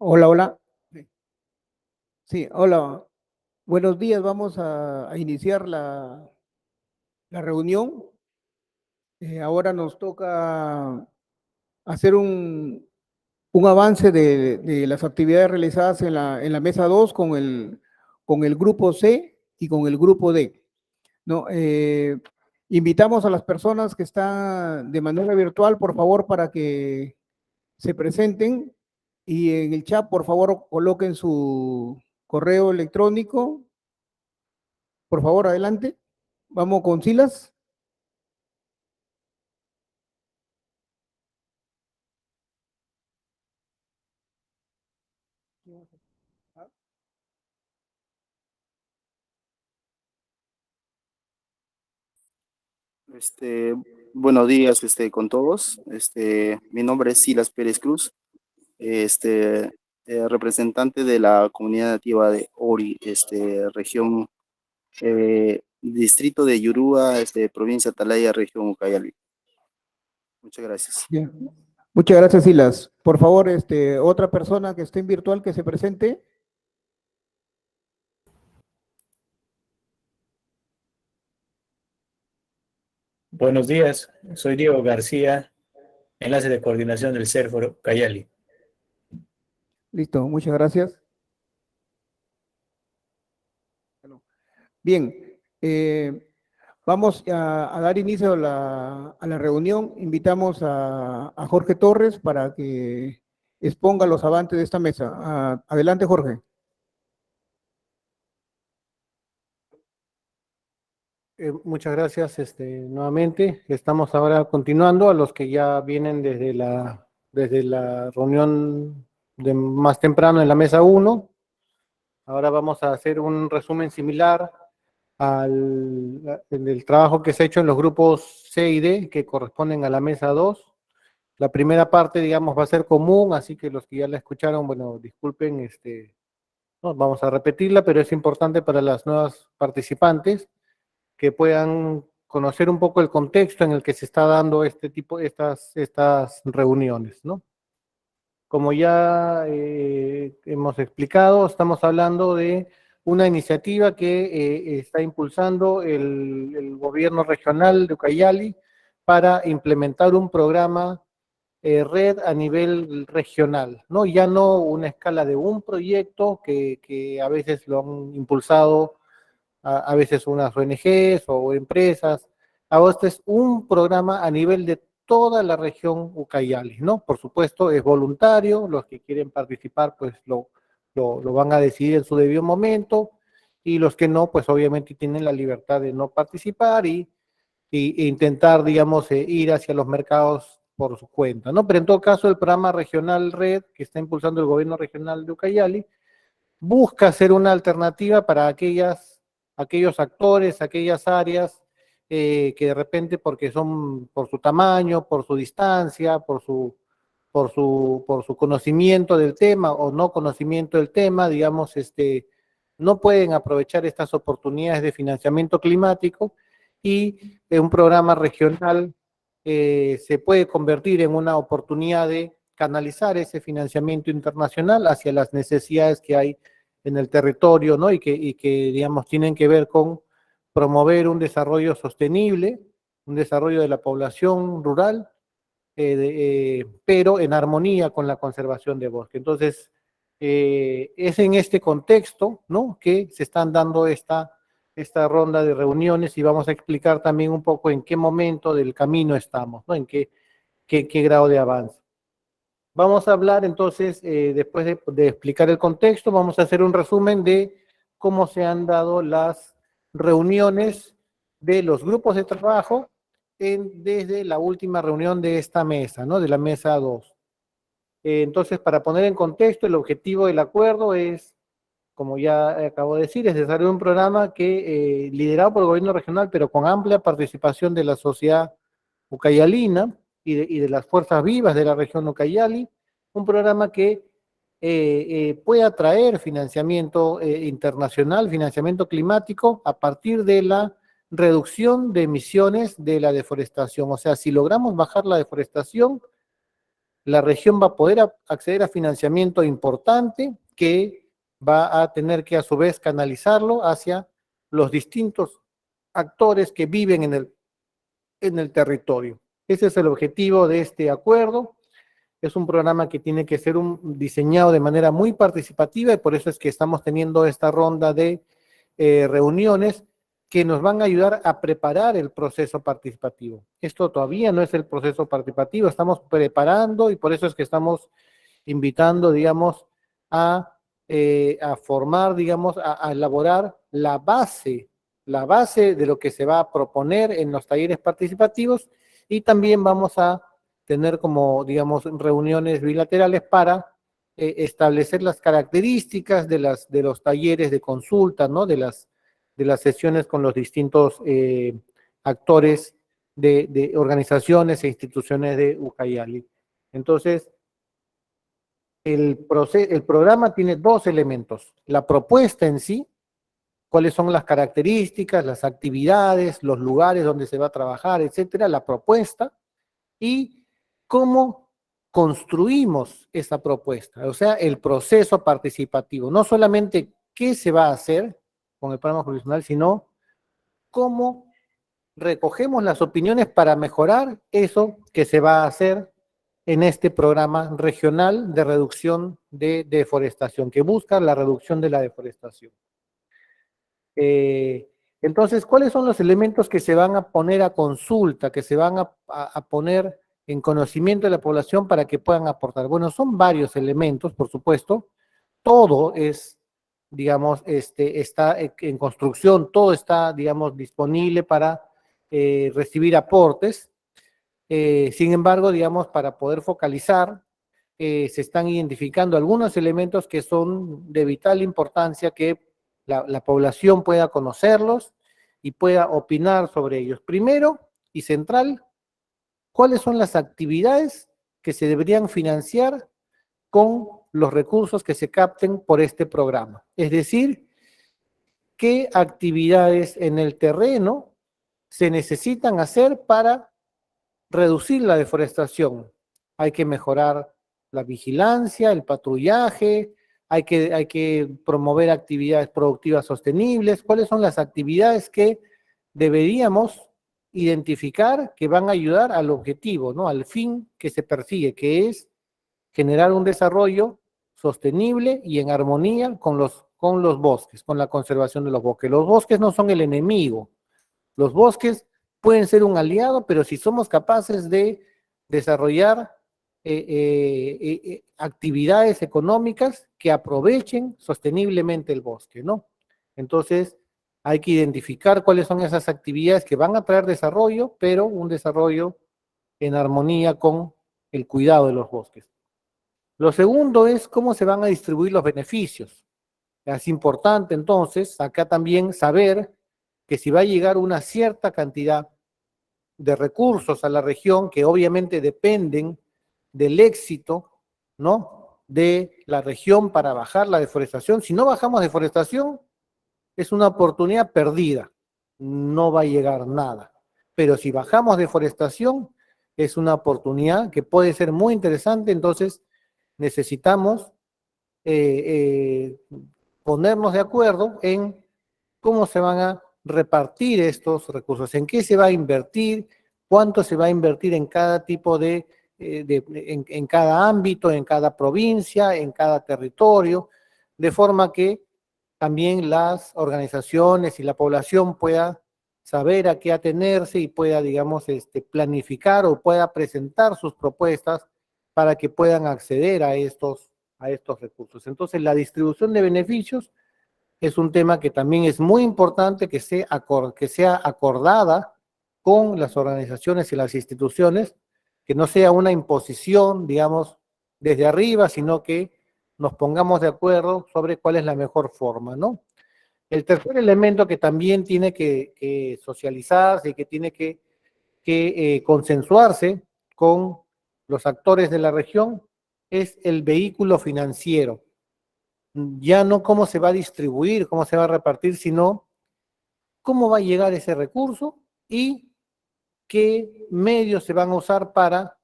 Hola, hola. Sí, sí, hola. Buenos días. Vamos a iniciar la reunión. Ahora nos toca hacer un avance de las actividades realizadas en la mesa 2 con el grupo C y con el grupo D, ¿no? Invitamos a las personas que están de manera virtual, por favor, para que se presenten y en el chat, por favor, coloquen su correo electrónico. Por favor, adelante. Vamos con Silas. Este, Buenos días, con todos. Mi nombre es Silas Pérez Cruz, este, representante de la comunidad nativa de Ori, región, distrito de Yurúa, provincia de Atalaya, región Ucayali. Muchas gracias. Bien. Muchas gracias, Silas. Por favor, otra persona que esté en virtual que se presente. Buenos días, soy Diego García, enlace de coordinación del CERFOR Cayali. Listo, muchas gracias. Bien, vamos a dar inicio a a la reunión. Invitamos a Jorge Torres para que exponga los avances de esta mesa. Adelante, Jorge. Muchas gracias nuevamente. Estamos ahora continuando a los que ya vienen desde la reunión de más temprano en la mesa 1. Ahora vamos a hacer un resumen similar del trabajo que se ha hecho en los grupos C y D que corresponden a la mesa 2. La primera parte, digamos, va a ser común, así que los que ya la escucharon, bueno, disculpen, no, vamos a repetirla, pero es importante para las nuevas participantes que puedan conocer un poco el contexto en el que se está dando estas reuniones, ¿no? Como ya hemos explicado, estamos hablando de una iniciativa que está impulsando el gobierno regional de Ucayali para implementar un programa red a nivel regional, ¿no? Ya no una escala de un proyecto que a veces lo han impulsado a veces unas ONGs o empresas. Ahora este es un programa a nivel de toda la región Ucayali, ¿no? Por supuesto, es voluntario, los que quieren participar, pues lo van a decidir en su debido momento, y los que no, pues obviamente tienen la libertad de no participar e intentar, digamos, ir hacia los mercados por su cuenta, ¿no? Pero en todo caso, el programa regional Red, que está impulsando el gobierno regional de Ucayali, busca ser una alternativa para aquellos actores, aquellas áreas que de repente, porque son por su tamaño, por su distancia, por su conocimiento del tema o no conocimiento del tema, digamos, no pueden aprovechar estas oportunidades de financiamiento climático, y un programa regional se puede convertir en una oportunidad de canalizar ese financiamiento internacional hacia las necesidades que hay en el territorio, ¿no? Digamos, tienen que ver con promover un desarrollo sostenible, un desarrollo de la población rural, pero en armonía con la conservación de bosque. Entonces, es en este contexto, ¿no?, que se están dando esta ronda de reuniones, y vamos a explicar también un poco en qué momento del camino estamos, ¿no?, en qué grado de avance. Vamos a hablar entonces, después de explicar el contexto, vamos a hacer un resumen de cómo se han dado las reuniones de los grupos de trabajo desde la última reunión de esta mesa, ¿no?, de la mesa 2. Entonces, para poner en contexto, el objetivo del acuerdo es, como ya acabo de decir, es desarrollar un programa que, liderado por el gobierno regional, pero con amplia participación de la sociedad ucayalina y de las fuerzas vivas de la región Ucayali, un programa que puede atraer financiamiento internacional, financiamiento climático, a partir de la reducción de emisiones de la deforestación. O sea, si logramos bajar la deforestación, la región va a poder acceder a financiamiento importante que va a tener que a su vez canalizarlo hacia los distintos actores que viven en el territorio. Ese es el objetivo de este acuerdo. Es un programa que tiene que ser diseñado de manera muy participativa y por eso es que estamos teniendo esta ronda de reuniones que nos van a ayudar a preparar el proceso participativo. Esto todavía no es el proceso participativo, estamos preparando y por eso es que estamos invitando, digamos, a formar, digamos, a elaborar la base de lo que se va a proponer en los talleres participativos y también vamos a tener como, digamos, reuniones bilaterales para establecer las características de los talleres de consulta, ¿no? De las sesiones con los distintos actores de organizaciones e instituciones de Ucayali. Entonces, el programa tiene dos elementos. La propuesta en sí, cuáles son las características, las actividades, los lugares donde se va a trabajar, etcétera, la propuesta, y cómo construimos esa propuesta, o sea, el proceso participativo. No solamente qué se va a hacer con el programa jurisdiccional, sino cómo recogemos las opiniones para mejorar eso que se va a hacer en este programa regional de reducción de deforestación, que busca la reducción de la deforestación. Entonces, ¿cuáles son los elementos que se van a poner a consulta, que se van a poner en conocimiento de la población para que puedan aportar? Bueno, son varios elementos, por supuesto. Todo es, digamos, está en construcción, todo está, digamos, disponible para recibir aportes. Sin embargo, digamos, para poder focalizar, se están identificando algunos elementos que son de vital importancia que la población pueda conocerlos y pueda opinar sobre ellos. Primero y central, ¿cuáles son las actividades que se deberían financiar con los recursos que se capten por este programa? Es decir, ¿qué actividades en el terreno se necesitan hacer para reducir la deforestación? Hay que mejorar la vigilancia, el patrullaje, hay que promover actividades productivas sostenibles. ¿Cuáles son las actividades que deberíamos identificar que van a ayudar al objetivo, ¿no? Al fin que se persigue, que es generar un desarrollo sostenible y en armonía con los bosques, con la conservación de los bosques. Los bosques no son el enemigo. Los bosques pueden ser un aliado, pero si somos capaces de desarrollar actividades económicas que aprovechen sosteniblemente el bosque, ¿no? Entonces, hay que identificar cuáles son esas actividades que van a traer desarrollo, pero un desarrollo en armonía con el cuidado de los bosques. Lo segundo es cómo se van a distribuir los beneficios. Es importante, entonces, acá también saber que si va a llegar una cierta cantidad de recursos a la región, que obviamente dependen del éxito, ¿no?, de la región para bajar la deforestación. Si no bajamos deforestación, es una oportunidad perdida, no va a llegar nada. Pero si bajamos deforestación, es una oportunidad que puede ser muy interesante, entonces necesitamos ponernos de acuerdo en cómo se van a repartir estos recursos, en qué se va a invertir, cuánto se va a invertir en cada tipo en cada ámbito, en cada provincia, en cada territorio, de forma que también las organizaciones y la población pueda saber a qué atenerse y pueda, digamos, planificar o pueda presentar sus propuestas para que puedan acceder a estos recursos. Entonces, la distribución de beneficios es un tema que también es muy importante que sea acordada con las organizaciones y las instituciones, que no sea una imposición, digamos, desde arriba, sino que nos pongamos de acuerdo sobre cuál es la mejor forma, ¿no? El tercer elemento que también tiene que socializarse y que tiene que consensuarse con los actores de la región es el vehículo financiero. Ya no cómo se va a distribuir, cómo se va a repartir, sino cómo va a llegar ese recurso y qué medios se van a usar para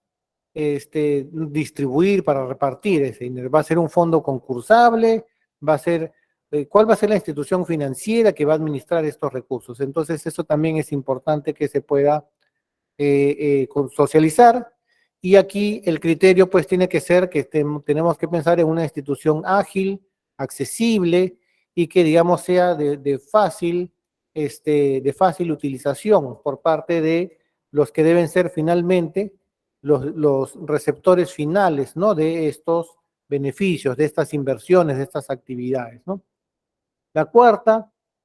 distribuir, para repartir ese dinero? ¿Va a ser un fondo concursable? ¿Cuál va a ser la institución financiera que va a administrar estos recursos? Entonces, eso también es importante que se pueda socializar. Y aquí el criterio pues tiene que ser que tenemos que pensar en una institución ágil, accesible y que digamos sea de fácil utilización por parte de los que deben ser finalmente los receptores finales, ¿no? De estos beneficios, de estas inversiones, de estas actividades, ¿no?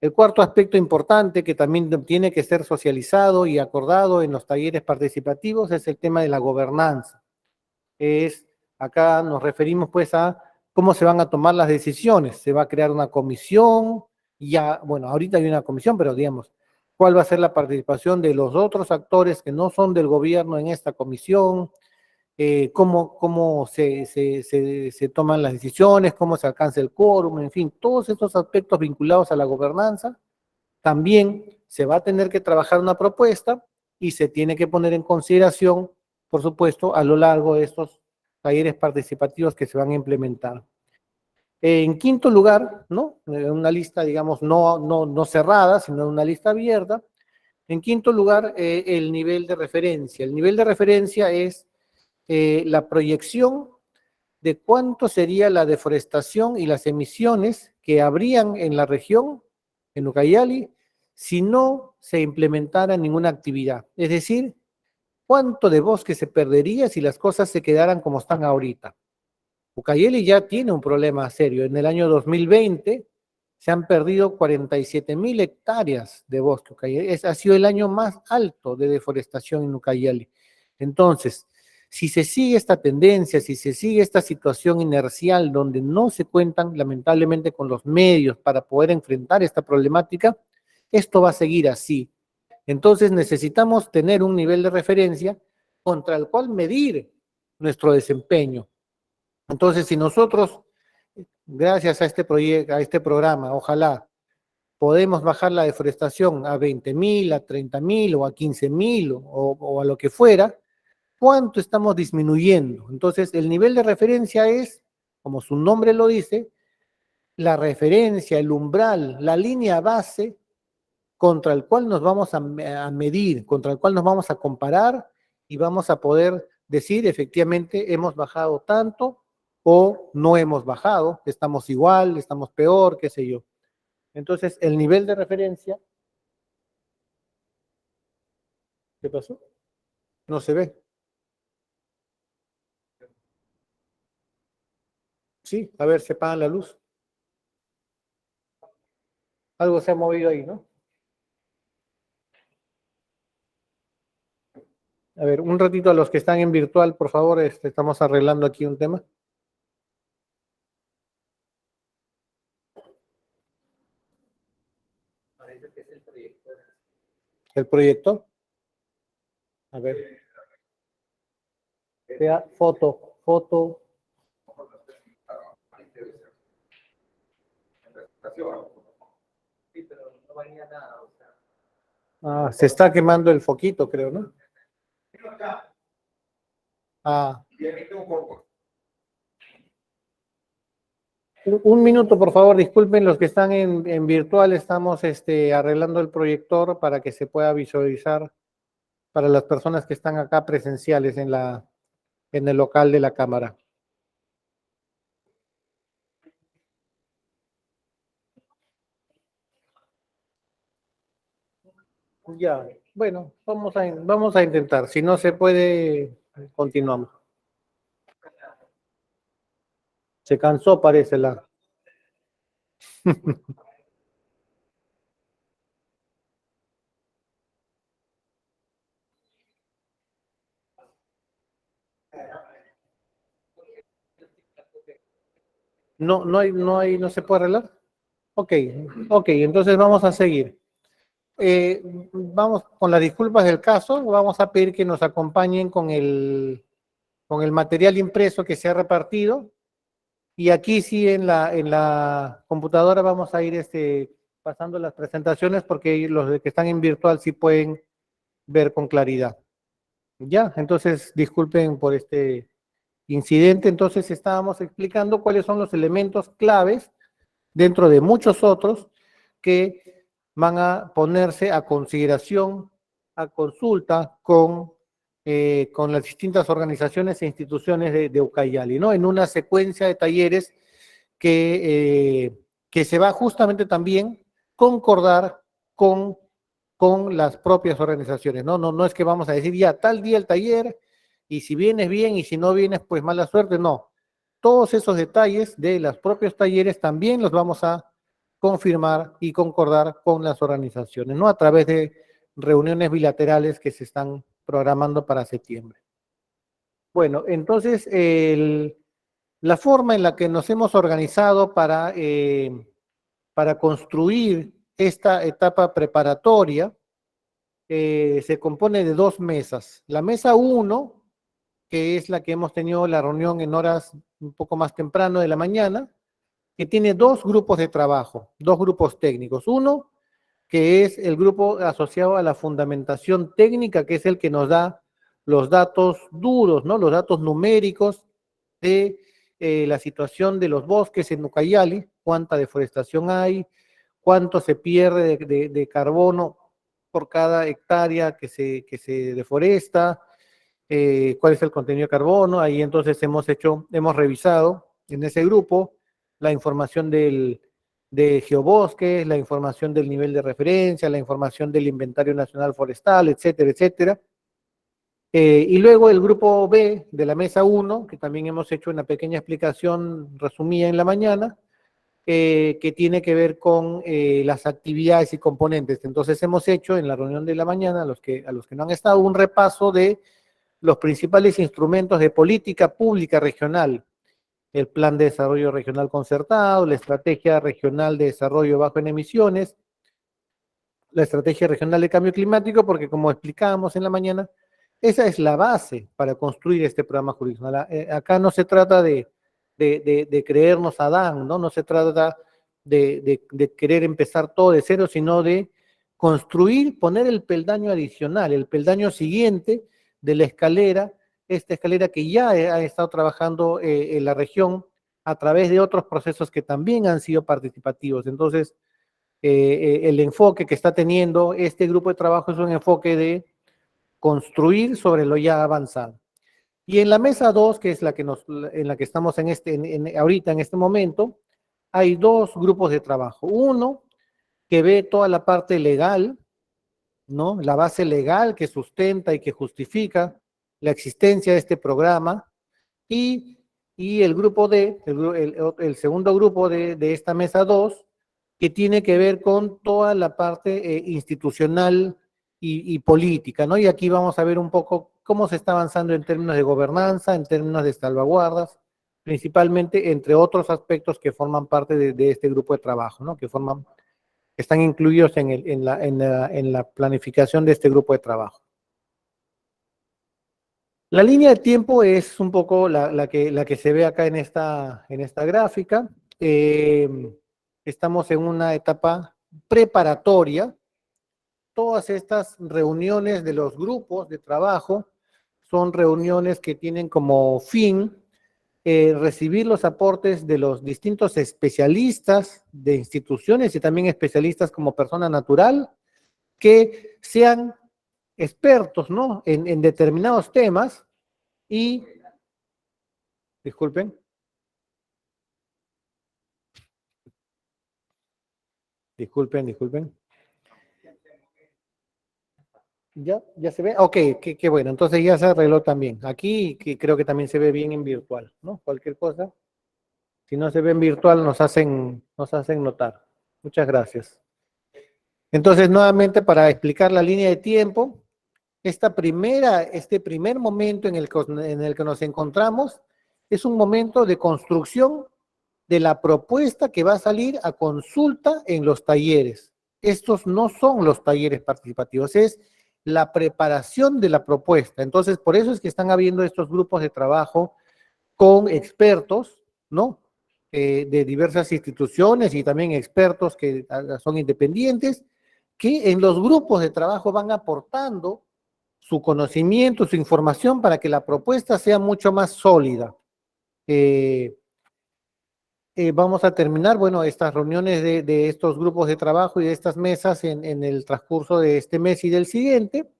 El cuarto aspecto importante que también tiene que ser socializado y acordado en los talleres participativos es el tema de la gobernanza. Acá nos referimos pues a cómo se van a tomar las decisiones. Se va a crear una comisión, bueno, ahorita hay una comisión, pero digamos, ¿cuál va a ser la participación de los otros actores que no son del gobierno en esta comisión? Cómo se toman las decisiones, cómo se alcanza el quórum, en fin, todos estos aspectos vinculados a la gobernanza. También se va a tener que trabajar una propuesta y se tiene que poner en consideración, por supuesto, a lo largo de estos talleres participativos que se van a implementar. En quinto lugar, ¿no? Una lista, digamos, no cerrada, sino una lista abierta. En quinto lugar, el nivel de referencia. El nivel de referencia es la proyección de cuánto sería la deforestación y las emisiones que habrían en la región, en Ucayali, si no se implementara ninguna actividad. Es decir, cuánto de bosque se perdería si las cosas se quedaran como están ahorita. Ucayali ya tiene un problema serio. En el año 2020 se han perdido 47,000 hectáreas de bosque. Ha sido el año más alto de deforestación en Ucayali. Entonces, si se sigue esta tendencia, si se sigue esta situación inercial donde no se cuentan lamentablemente con los medios para poder enfrentar esta problemática, esto va a seguir así. Entonces necesitamos tener un nivel de referencia contra el cual medir nuestro desempeño. Entonces, si nosotros, gracias a este proyecto, a este programa, ojalá podemos bajar la deforestación a 20,000, a 30,000 o a 15,000 o a lo que fuera, ¿cuánto estamos disminuyendo? Entonces, el nivel de referencia es, como su nombre lo dice, la referencia, el umbral, la línea base contra el cual nos vamos a medir, contra el cual nos vamos a comparar y vamos a poder decir efectivamente hemos bajado tanto o no hemos bajado, estamos igual, estamos peor, qué sé yo. Entonces, el nivel de referencia, ¿qué pasó? No se ve. Sí, a ver, se apaga la luz. Algo se ha movido ahí, ¿no? A ver, un ratito a los que están en virtual, por favor, estamos arreglando aquí un tema. Parece que es el proyector. ¿El proyector? A ver. Vea, foto. Sí, pero no valía nada, o sea. Ah, se está quemando el foquito, creo, ¿no? Ah. Un minuto, por favor, disculpen los que están en virtual, estamos arreglando el proyector para que se pueda visualizar para las personas que están acá presenciales en el local de la Cámara. Ya, bueno, vamos a intentar. Si no se puede, continuamos. Se cansó, parece la. No se puede arreglar. Ok, entonces vamos a seguir. Vamos con las disculpas del caso, vamos a pedir que nos acompañen con el material impreso que se ha repartido. Y aquí sí en la computadora vamos a ir pasando las presentaciones porque los que están en virtual sí pueden ver con claridad. Ya, entonces disculpen por este incidente. Entonces estábamos explicando cuáles son los elementos claves dentro de muchos otros que van a ponerse a consideración, a consulta con las distintas organizaciones e instituciones de Ucayali, ¿no? En una secuencia de talleres que se va justamente también concordar con, con las propias organizaciones, ¿no? No es que vamos a decir ya tal día el taller y si vienes bien y si no vienes pues mala suerte, no. Todos esos detalles de los propios talleres también los vamos a confirmar y concordar con las organizaciones, ¿no? A través de reuniones bilaterales que se están programando para septiembre. Bueno, entonces la forma en la que nos hemos organizado para construir esta etapa preparatoria se compone de dos mesas. La mesa 1, que es la que hemos tenido la reunión en horas un poco más temprano de la mañana, que tiene dos grupos de trabajo, dos grupos técnicos. Uno, que es el grupo asociado a la fundamentación técnica, que es el que nos da los datos duros, ¿no? Los datos numéricos de la situación de los bosques en Ucayali, cuánta deforestación hay, cuánto se pierde de carbono por cada hectárea que se deforesta, cuál es el contenido de carbono. Ahí entonces hemos revisado en ese grupo la información de geobosques, la información del nivel de referencia, la información del inventario nacional forestal, etcétera, etcétera. Y luego el grupo B de la mesa 1, que también hemos hecho una pequeña explicación resumida en la mañana, que tiene que ver con las actividades y componentes. Entonces hemos hecho en la reunión de la mañana, a los que no han estado, un repaso de los principales instrumentos de política pública regional: el Plan de Desarrollo Regional Concertado, la Estrategia Regional de Desarrollo Bajo en Emisiones, la Estrategia Regional de Cambio Climático, porque como explicábamos en la mañana, esa es la base para construir este programa jurisdiccional. Acá no se trata de creernos Adán, ¿no? No se trata de querer empezar todo de cero, sino de construir, poner el peldaño adicional, el peldaño siguiente de la escalera, esta escalera que ya ha estado trabajando en la región a través de otros procesos que también han sido participativos. Entonces, el enfoque que está teniendo este grupo de trabajo es un enfoque de construir sobre lo ya avanzado. Y en la mesa 2, que es en la que estamos ahorita, en este momento, hay dos grupos de trabajo. Uno que ve toda la parte legal, ¿no? La base legal que sustenta y que justifica la existencia de este programa, y el grupo el segundo grupo de esta mesa 2, que tiene que ver con toda la parte institucional y política, ¿no? Y aquí vamos a ver un poco cómo se está avanzando en términos de gobernanza, en términos de salvaguardas, principalmente entre otros aspectos que forman parte de este grupo de trabajo, ¿no? Que están incluidos en la planificación de este grupo de trabajo. La línea de tiempo es un poco la que se ve acá en esta gráfica. Estamos en una etapa preparatoria. Todas estas reuniones de los grupos de trabajo son reuniones que tienen como fin recibir los aportes de los distintos especialistas de instituciones y también especialistas como persona natural, que sean expertos, ¿no? en determinados temas. Y, disculpen. ¿Ya se ve? Ok, qué bueno, entonces ya se arregló también. Aquí que creo que también se ve bien en virtual, ¿no? Cualquier cosa, si no se ve en virtual nos hacen notar. Muchas gracias. Entonces, nuevamente, para explicar la línea de tiempo, este primer momento en el que nos encontramos es un momento de construcción de la propuesta que va a salir a consulta en los talleres. Estos no son los talleres participativos, es la preparación de la propuesta. Entonces, por eso es que están habiendo estos grupos de trabajo con expertos, ¿no? De diversas instituciones y también expertos que son independientes, que en los grupos de trabajo van aportando su conocimiento, su información para que la propuesta sea mucho más sólida. Vamos a terminar, bueno, estas reuniones de estos grupos de trabajo y de estas mesas en el transcurso de este mes y del siguiente.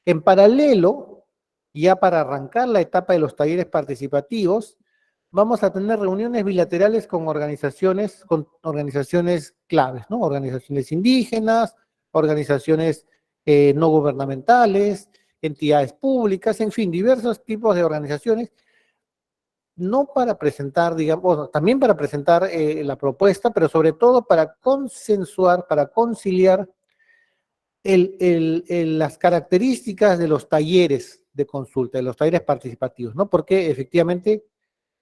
En paralelo, ya para arrancar la etapa de los talleres participativos, vamos a tener reuniones bilaterales con organizaciones claves, ¿no? Organizaciones indígenas, organizaciones no gubernamentales, entidades públicas, en fin, diversos tipos de organizaciones, no para presentar, digamos, bueno, también para presentar la propuesta, pero sobre todo para consensuar, para conciliar las características de los talleres de consulta, de los talleres participativos, ¿no? Porque efectivamente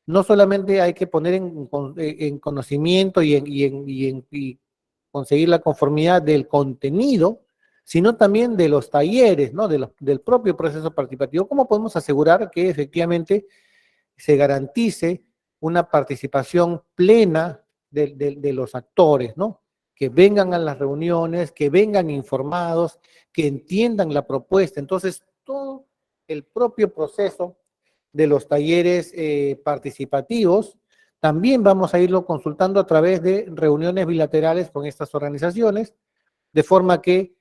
no solamente hay que poner en conocimiento y conseguir la conformidad del contenido, sino también de los talleres, ¿no? Del propio proceso participativo. ¿Cómo podemos asegurar que efectivamente se garantice una participación plena de los actores, ¿no? Que vengan a las reuniones, que vengan informados, que entiendan la propuesta? Entonces, todo el propio proceso de los talleres participativos, también vamos a irlo consultando a través de reuniones bilaterales con estas organizaciones, de forma que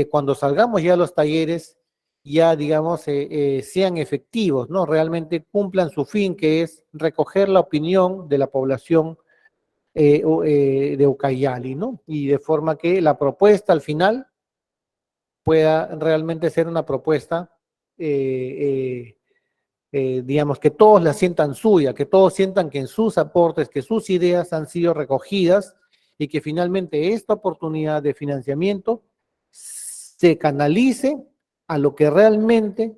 cuando salgamos ya a los talleres, ya digamos, sean efectivos, ¿no? Realmente cumplan su fin, que es recoger la opinión de la población de Ucayali, ¿no? Y de forma que la propuesta al final pueda realmente ser una propuesta digamos, que todos la sientan suya, que todos sientan que en sus aportes, que sus ideas han sido recogidas y que finalmente esta oportunidad de financiamiento se canalice a lo que realmente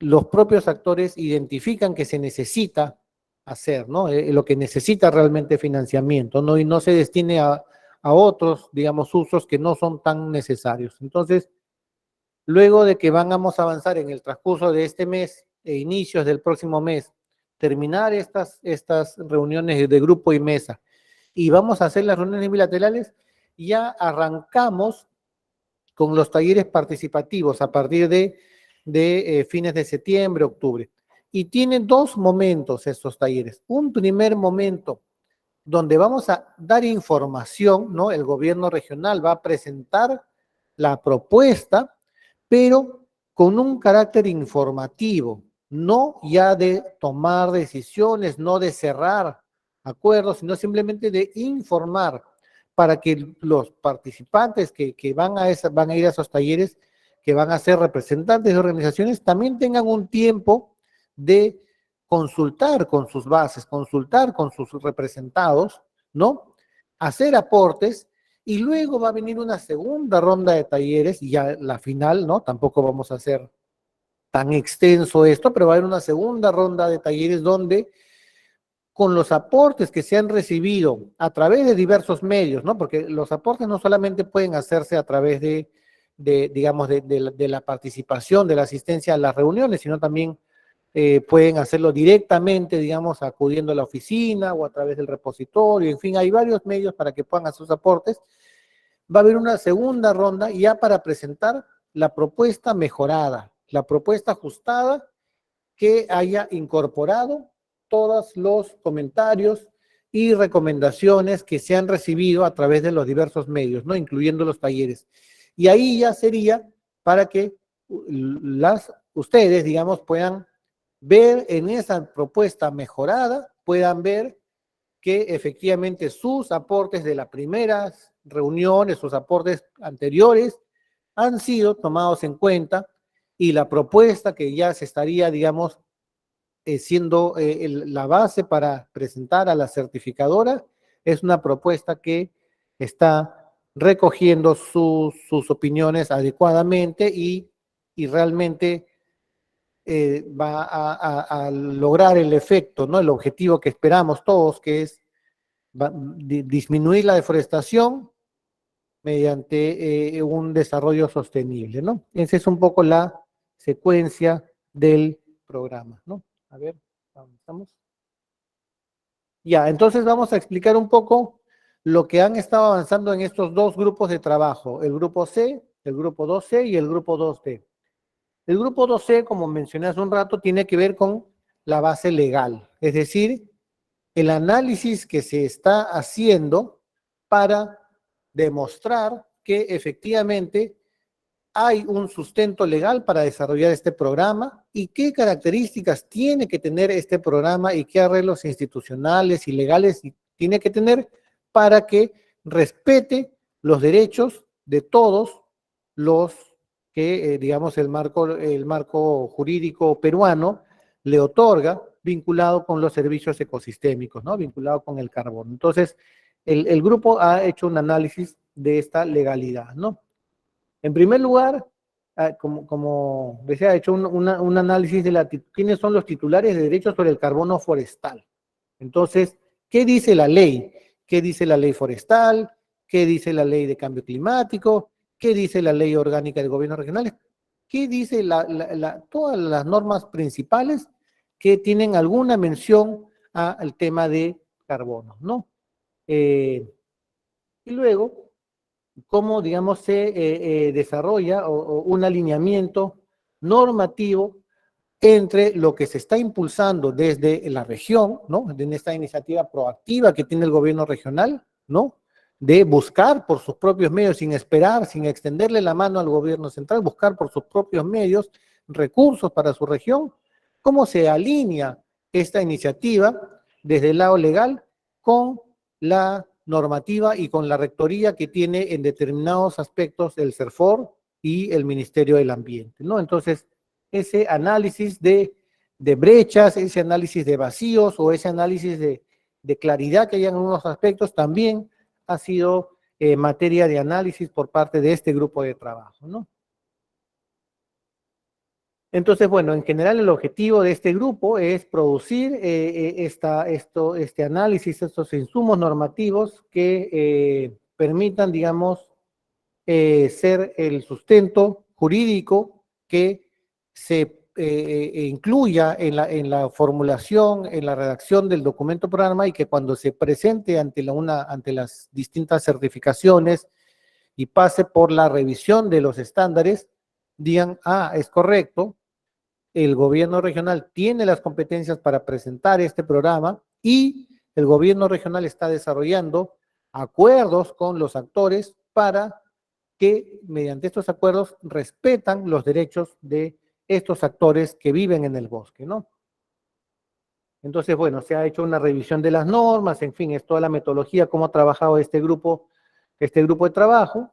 los propios actores identifican que se necesita hacer, ¿no? Lo que necesita realmente financiamiento, ¿no? Y no se destine a otros, digamos, usos que no son tan necesarios. Entonces, luego de que vamos a avanzar en el transcurso de este mes e inicios del próximo mes, terminar estas reuniones de grupo y mesa, y vamos a hacer las reuniones bilaterales, ya arrancamos con los talleres participativos a partir de fines de septiembre, octubre. Y tienen dos momentos estos talleres. Un primer momento donde vamos a dar información, ¿no? El gobierno regional va a presentar la propuesta, pero con un carácter informativo, no ya de tomar decisiones, no de cerrar acuerdos, sino simplemente de informar para que los participantes que van a ir a esos talleres, que van a ser representantes de organizaciones, también tengan un tiempo de consultar con sus bases, consultar con sus representados, ¿no? Hacer aportes, y luego va a venir una segunda ronda de talleres, y ya la final, ¿no? Tampoco vamos a hacer tan extenso esto, pero va a haber una segunda ronda de talleres donde, con los aportes que se han recibido a través de diversos medios, ¿no? Porque los aportes no solamente pueden hacerse a través digamos, de la participación, de la asistencia a las reuniones, sino también pueden hacerlo directamente, digamos, acudiendo a la oficina o a través del repositorio. En fin, hay varios medios para que puedan hacer sus aportes. Va a haber una segunda ronda ya para presentar la propuesta mejorada, la propuesta ajustada, que haya incorporado todos los comentarios y recomendaciones que se han recibido a través de los diversos medios, ¿no? Incluyendo los talleres. Y ahí ya sería para que ustedes, digamos, puedan ver en esa propuesta mejorada, puedan ver que efectivamente sus aportes de las primeras reuniones, sus aportes anteriores, han sido tomados en cuenta, y la propuesta que ya se estaría, digamos, siendo la base para presentar a la certificadora, es una propuesta que está recogiendo sus opiniones adecuadamente y realmente va a lograr el efecto, ¿no? El objetivo que esperamos todos, que es disminuir la deforestación mediante un desarrollo sostenible, ¿no? Esa es un poco la secuencia del programa, ¿no? A ver, avanzamos. Ya, entonces vamos a explicar un poco lo que han estado avanzando en estos dos grupos de trabajo, el grupo C, el grupo 2C y el grupo 2D. El grupo 2C, como mencioné hace un rato, tiene que ver con la base legal, es decir, el análisis que se está haciendo para demostrar que efectivamente hay un sustento legal para desarrollar este programa y qué características tiene que tener este programa y qué arreglos institucionales y legales tiene que tener para que respete los derechos de todos los que, digamos, el marco jurídico peruano le otorga, vinculado con los servicios ecosistémicos, ¿no? Vinculado con el carbono. Entonces, el grupo ha hecho un análisis de esta legalidad, ¿no? En primer lugar, como decía, ha hecho un análisis de quiénes son los titulares de derechos sobre el carbono forestal. Entonces, ¿qué dice la ley? ¿Qué dice la ley forestal? ¿Qué dice la ley de cambio climático? ¿Qué dice la ley orgánica del gobierno regional? ¿Qué dice todas las normas principales que tienen alguna mención al tema de carbono, ¿no? Y luego, cómo, digamos, se desarrolla un alineamiento normativo entre lo que se está impulsando desde la región, ¿no? En esta iniciativa proactiva que tiene el gobierno regional, ¿no? De buscar por sus propios medios, sin esperar, sin extenderle la mano al gobierno central, buscar por sus propios medios recursos para su región. ¿Cómo se alinea esta iniciativa desde el lado legal con la normativa y con la rectoría que tiene en determinados aspectos el CERFOR y el Ministerio del Ambiente, ¿no? Entonces, ese análisis de brechas, ese análisis de vacíos o ese análisis de claridad que hay en algunos aspectos también ha sido materia de análisis por parte de este grupo de trabajo, ¿no? Entonces, bueno, en general el objetivo de este grupo es producir este análisis, estos insumos normativos que permitan, digamos, ser el sustento jurídico que se incluya en la formulación, en la redacción del documento programa y que cuando se presente ante las distintas certificaciones y pase por la revisión de los estándares, digan, es correcto, el gobierno regional tiene las competencias para presentar este programa y el gobierno regional está desarrollando acuerdos con los actores para que mediante estos acuerdos respetan los derechos de estos actores que viven en el bosque, ¿no? Entonces, bueno, se ha hecho una revisión de las normas, en fin, es toda la metodología, cómo ha trabajado este grupo de trabajo,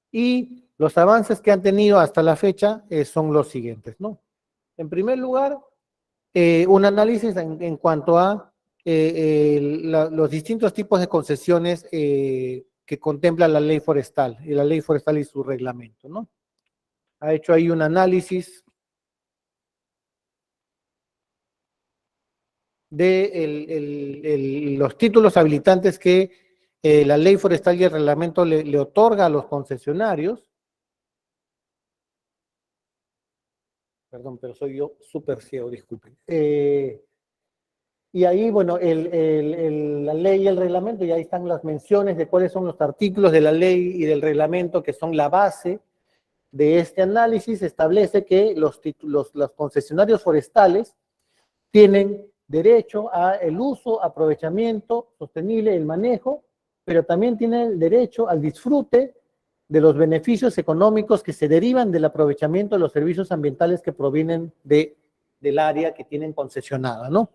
y los avances que han tenido hasta la fecha son los siguientes, ¿no? En primer lugar, un análisis en cuanto a los distintos tipos de concesiones que contempla la ley forestal y su reglamento, ¿no? Ha hecho ahí un análisis de los títulos habilitantes que la ley forestal y el reglamento le otorga a los concesionarios. Perdón, pero soy yo súper ciego, disculpen. Y ahí, bueno, la ley y el reglamento, y ahí están las menciones de cuáles son los artículos de la ley y del reglamento que son la base de este análisis. Establece que los concesionarios forestales tienen derecho a el uso, aprovechamiento sostenible, el manejo, pero también tienen el derecho al disfrute de los beneficios económicos que se derivan del aprovechamiento de los servicios ambientales que provienen del área que tienen concesionada, ¿no?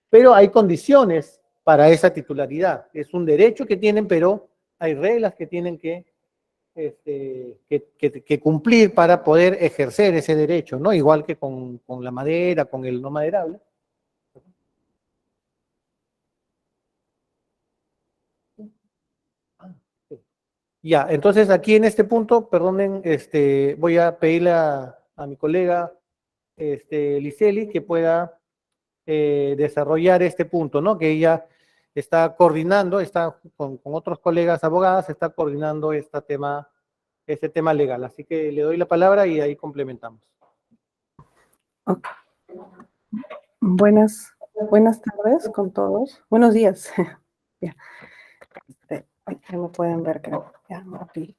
Pero hay condiciones para esa titularidad. Es un derecho que tienen, pero hay reglas que tienen que cumplir para poder ejercer ese derecho, ¿no? Igual que con la madera, con el no maderable. Ya, entonces aquí en este punto, perdonen, voy a pedirle a mi colega Liseli que pueda desarrollar este punto, ¿no? Que ella está coordinando, está con otros colegas abogadas, está coordinando este tema legal. Así que le doy la palabra y ahí complementamos. Okay. Buenas tardes con todos. Buenos días. Ya. Ya me pueden ver, creo. Ya, aquí.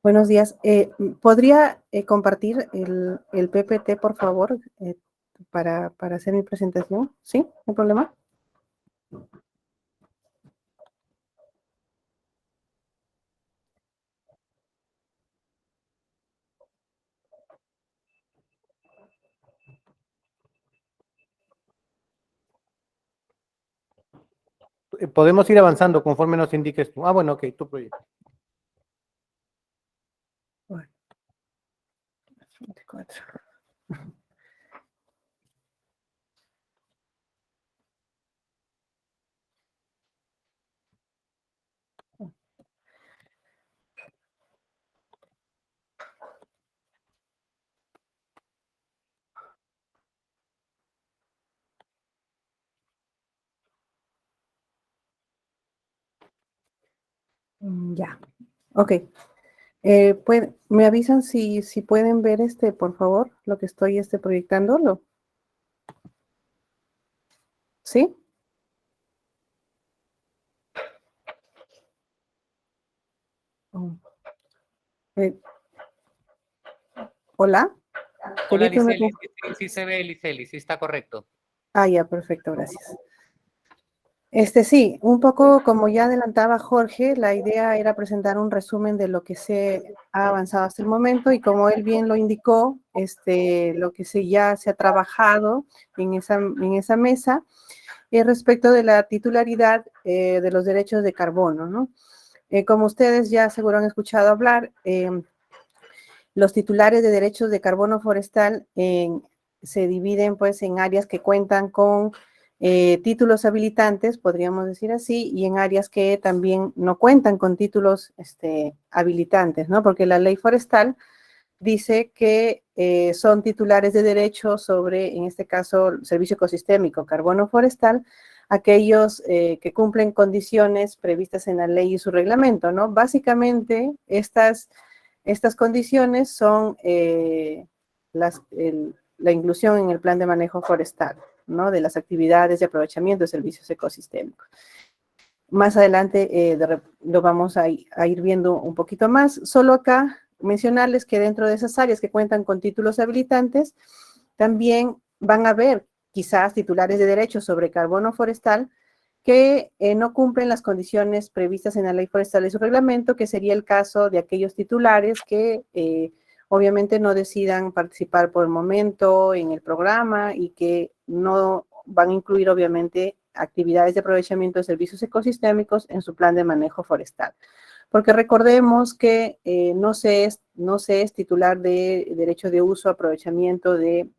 Buenos días. ¿Podría compartir el PPT, por favor, para hacer mi presentación? ¿Sí? ¿No hay problema? Podemos ir avanzando conforme nos indiques tú. Ah, bueno, ok, tu proyecto. Bueno, 24. Ya, ok. ¿Me avisan si pueden ver por favor, lo que estoy proyectando? ¿Sí? Oh, eh, ¿Hola? Hola, Felipe, Liceli. Sí, sí se ve, Liceli, sí está correcto. Ah, ya, perfecto, gracias. Sí, un poco como ya adelantaba Jorge, la idea era presentar un resumen de lo que se ha avanzado hasta el momento y como él bien lo indicó, lo que ya se ha trabajado en esa mesa respecto de la titularidad de los derechos de carbono, ¿no? Como ustedes ya seguro han escuchado hablar, los titulares de derechos de carbono forestal se dividen pues en áreas que cuentan con títulos habilitantes, podríamos decir así, y en áreas que también no cuentan con títulos habilitantes, ¿no? Porque la ley forestal dice que son titulares de derechos sobre, en este caso, servicio ecosistémico, carbono forestal, aquellos que cumplen condiciones previstas en la ley y su reglamento, ¿no? Básicamente, estas condiciones son la inclusión en el plan de manejo forestal, ¿no? De las actividades de aprovechamiento de servicios ecosistémicos. Más adelante lo vamos a ir viendo un poquito más. Solo acá mencionarles que dentro de esas áreas que cuentan con títulos habilitantes, también van a haber quizás titulares de derechos sobre carbono forestal que no cumplen las condiciones previstas en la ley forestal y su reglamento, que sería el caso de aquellos titulares que obviamente no decidan participar por el momento en el programa y que no van a incluir obviamente actividades de aprovechamiento de servicios ecosistémicos en su plan de manejo forestal. Porque recordemos que no se es titular de derecho de uso, aprovechamiento del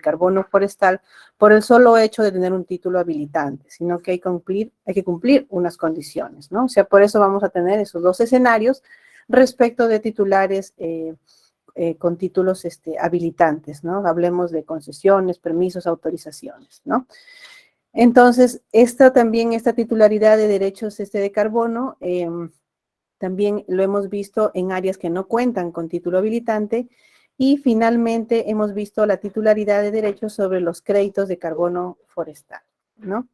carbono forestal por el solo hecho de tener un título habilitante, sino que hay que cumplir unas condiciones, ¿no? O sea, por eso vamos a tener esos dos escenarios respecto de titulares con títulos habilitantes, ¿no? Hablemos de concesiones, permisos, autorizaciones, ¿no? Entonces, esta titularidad de derechos de carbono, también lo hemos visto en áreas que no cuentan con título habilitante y finalmente hemos visto la titularidad de derechos sobre los créditos de carbono forestal, ¿no?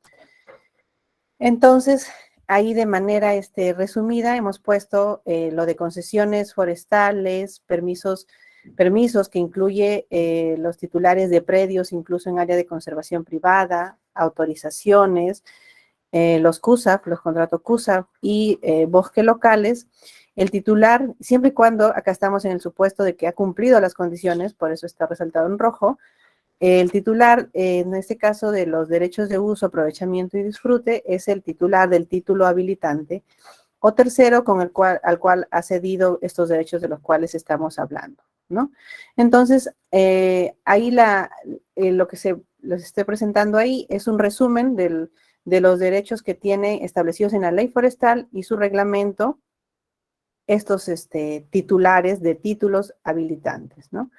Entonces, ahí de manera resumida hemos puesto lo de concesiones forestales, permisos que incluye los titulares de predios, incluso en área de conservación privada, autorizaciones, los CUSAF, los contratos CUSAF y bosques locales. El titular, siempre y cuando, acá estamos en el supuesto de que ha cumplido las condiciones, por eso está resaltado en rojo, el titular, en este caso de los derechos de uso, aprovechamiento y disfrute, es el titular del título habilitante o tercero al cual ha cedido estos derechos de los cuales estamos hablando, ¿no? Entonces, ahí lo que les estoy presentando ahí es un resumen de los derechos que tiene establecidos en la ley forestal y su reglamento, estos titulares de títulos habilitantes, ¿no?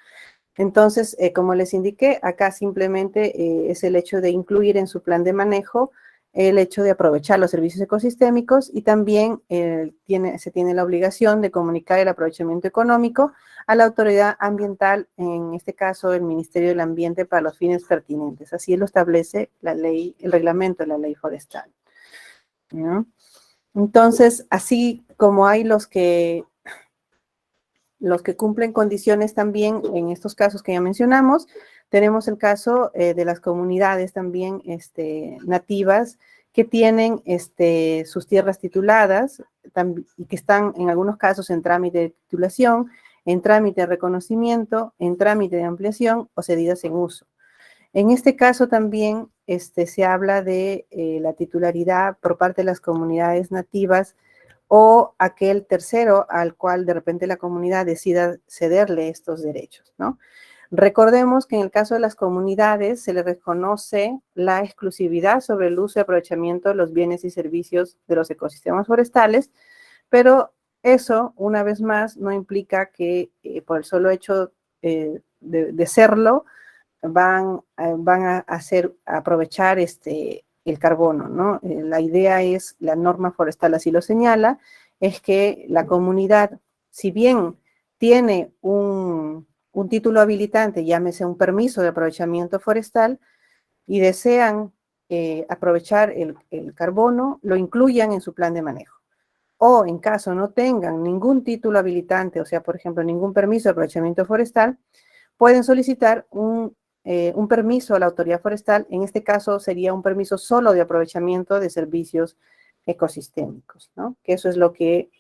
Entonces, como les indiqué, acá simplemente es el hecho de incluir en su plan de manejo el hecho de aprovechar los servicios ecosistémicos y también se tiene la obligación de comunicar el aprovechamiento económico a la autoridad ambiental, en este caso el Ministerio del Ambiente, para los fines pertinentes. Así lo establece la ley, el reglamento de la ley forestal, ¿no? Entonces, así como hay los que los que cumplen condiciones también en estos casos que ya mencionamos. Tenemos el caso de las comunidades también nativas que tienen sus tierras tituladas y que están en algunos casos en trámite de titulación, en trámite de reconocimiento, en trámite de ampliación o cedidas en uso. En este caso también se habla de la titularidad por parte de las comunidades nativas o aquel tercero al cual de repente la comunidad decida cederle estos derechos, ¿no? Recordemos que en el caso de las comunidades se le reconoce la exclusividad sobre el uso y aprovechamiento de los bienes y servicios de los ecosistemas forestales, pero eso, una vez más, no implica que por el solo hecho de serlo, van a aprovechar el carbono, ¿no? La idea es, la norma forestal así lo señala, es que la comunidad, si bien tiene un título habilitante, llámese un permiso de aprovechamiento forestal, y desean aprovechar el carbono, lo incluyan en su plan de manejo. O en caso no tengan ningún título habilitante, o sea, por ejemplo, ningún permiso de aprovechamiento forestal, pueden solicitar un permiso a la autoridad forestal. En este caso sería un permiso solo de aprovechamiento de servicios ecosistémicos, ¿no? Que eso es lo que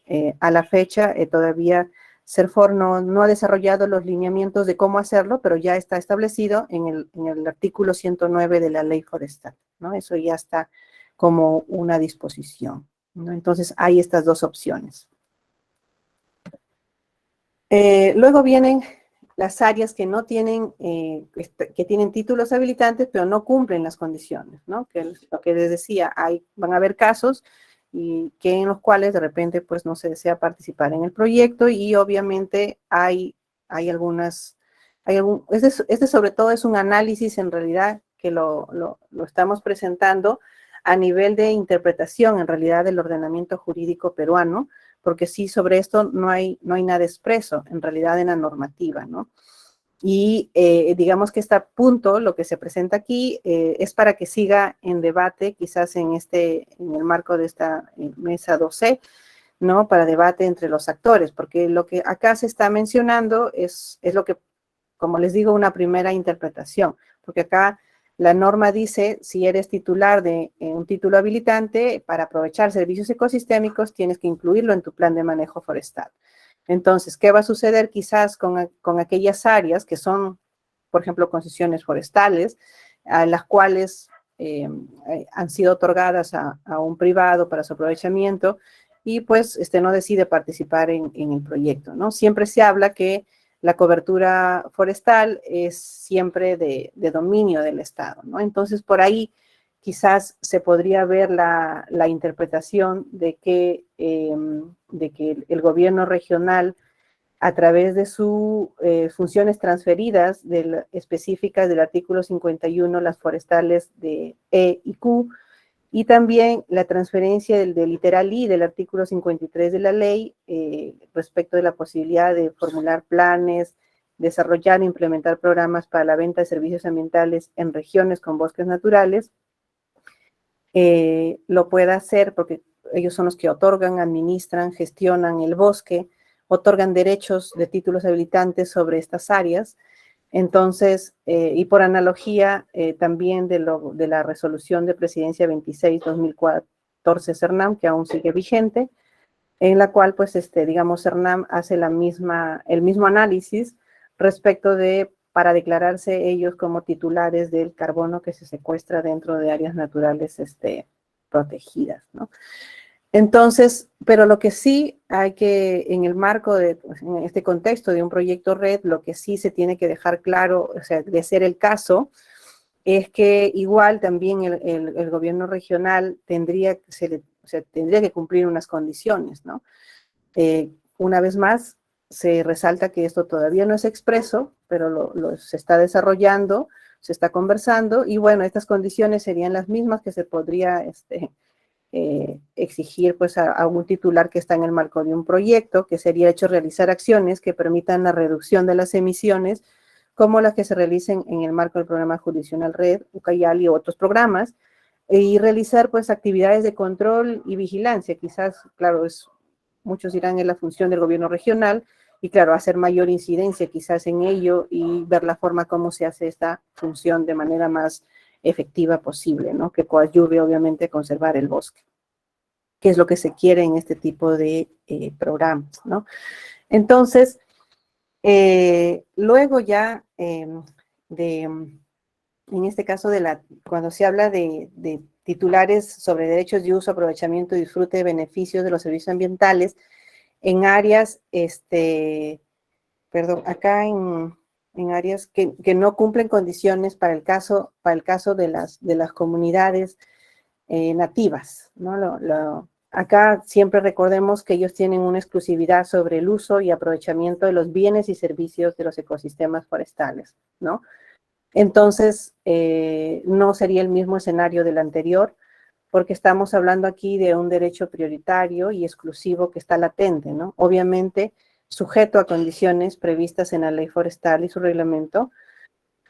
a la fecha todavía CERFOR no ha desarrollado los lineamientos de cómo hacerlo, pero ya está establecido en el artículo 109 de la ley forestal, ¿no? Eso ya está como una disposición, ¿no? Entonces hay estas dos opciones. Luego vienen las áreas que no tienen, que tienen títulos habilitantes, pero no cumplen las condiciones, ¿no? Que es lo que les decía, van a haber casos y que en los cuales de repente pues no se desea participar en el proyecto y obviamente hay algunas, este sobre todo es un análisis en realidad que lo estamos presentando a nivel de interpretación en realidad del ordenamiento jurídico peruano, porque sí, sobre esto no hay nada expreso en realidad en la normativa, ¿no? Y digamos que este punto, lo que se presenta aquí, es para que siga en debate, quizás en el marco de esta mesa 12, ¿no? Para debate entre los actores, porque lo que acá se está mencionando es lo que, como les digo, una primera interpretación, porque acá la norma dice, si eres titular de un título habilitante, para aprovechar servicios ecosistémicos tienes que incluirlo en tu plan de manejo forestal. Entonces, ¿qué va a suceder quizás con aquellas áreas que son, por ejemplo, concesiones forestales, a las cuales han sido otorgadas a un privado para su aprovechamiento y pues no decide participar en el proyecto, ¿no? Siempre se habla que la cobertura forestal es siempre de dominio del Estado, ¿no? Entonces, por ahí quizás se podría ver la interpretación de que el gobierno regional, a través de sus funciones transferidas específicas del artículo 51, las forestales de E y Q, y también la transferencia del literal I del artículo 53 de la ley respecto de la posibilidad de formular planes, desarrollar e implementar programas para la venta de servicios ambientales en regiones con bosques naturales, lo pueda hacer porque ellos son los que otorgan, administran, gestionan el bosque, otorgan derechos de títulos habilitantes sobre estas áreas. Entonces, y por analogía también de la resolución de presidencia 26-2014 CERNAM, que aún sigue vigente, en la cual, pues, digamos, CERNAM hace el mismo análisis respecto para declararse ellos como titulares del carbono que se secuestra dentro de áreas naturales protegidas, ¿no? Entonces, pero lo que sí hay que, en el marco pues, en este contexto de un proyecto red, lo que sí se tiene que dejar claro, o sea, de ser el caso, es que igual también el gobierno regional tendría que cumplir unas condiciones, ¿no? Una vez más, se resalta que esto todavía no es expreso, pero se está desarrollando, se está conversando, y bueno, estas condiciones serían las mismas que se podría exigir pues a un titular que está en el marco de un proyecto, que sería hecho realizar acciones que permitan la reducción de las emisiones, como las que se realicen en el marco del programa jurisdiccional Red, Ucayali y otros programas, y realizar pues actividades de control y vigilancia. Quizás, claro, muchos dirán en la función del gobierno regional, y claro, hacer mayor incidencia quizás en ello y ver la forma como se hace esta función de manera más efectiva posible, ¿no? Que coadyuve obviamente a conservar el bosque, que es lo que se quiere en este tipo de programas, ¿no? Entonces, luego ya en este caso cuando se habla de titulares sobre derechos de uso, aprovechamiento y disfrute de beneficios de los servicios ambientales en áreas, acá en áreas que no cumplen condiciones para el caso de las comunidades nativas, ¿no? Acá siempre recordemos que ellos tienen una exclusividad sobre el uso y aprovechamiento de los bienes y servicios de los ecosistemas forestales, ¿no? Entonces, no sería el mismo escenario del anterior, porque estamos hablando aquí de un derecho prioritario y exclusivo que está latente, ¿no? Obviamente, sujeto a condiciones previstas en la ley forestal y su reglamento,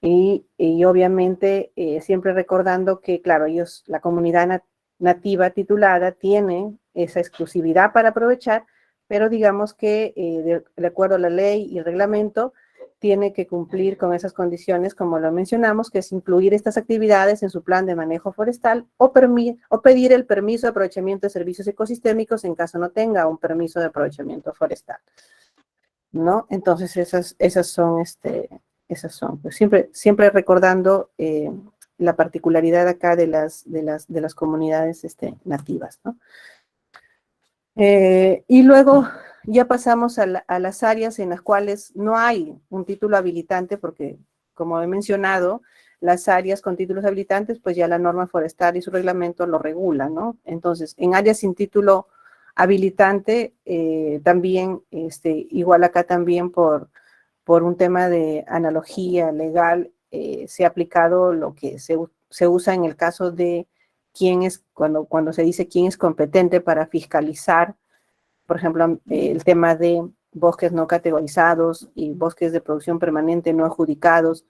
y obviamente siempre recordando que, claro, la comunidad nativa titulada tiene esa exclusividad para aprovechar, pero digamos que de acuerdo a la ley y el reglamento, tiene que cumplir con esas condiciones, como lo mencionamos, que es incluir estas actividades en su plan de manejo forestal o pedir el permiso de aprovechamiento de servicios ecosistémicos en caso no tenga un permiso de aprovechamiento forestal, ¿no? Entonces, esas son, pues siempre recordando la particularidad acá de las comunidades nativas, ¿no? Y luego ya pasamos a las áreas en las cuales no hay un título habilitante, porque, como he mencionado, las áreas con títulos habilitantes, pues ya la norma forestal y su reglamento lo regulan, ¿no? Entonces, en áreas sin título habilitante, también, igual acá también por un tema de analogía legal, se ha aplicado lo que se usa en el caso de cuando se dice quién es competente para fiscalizar, por ejemplo, el tema de bosques no categorizados y bosques de producción permanente no adjudicados,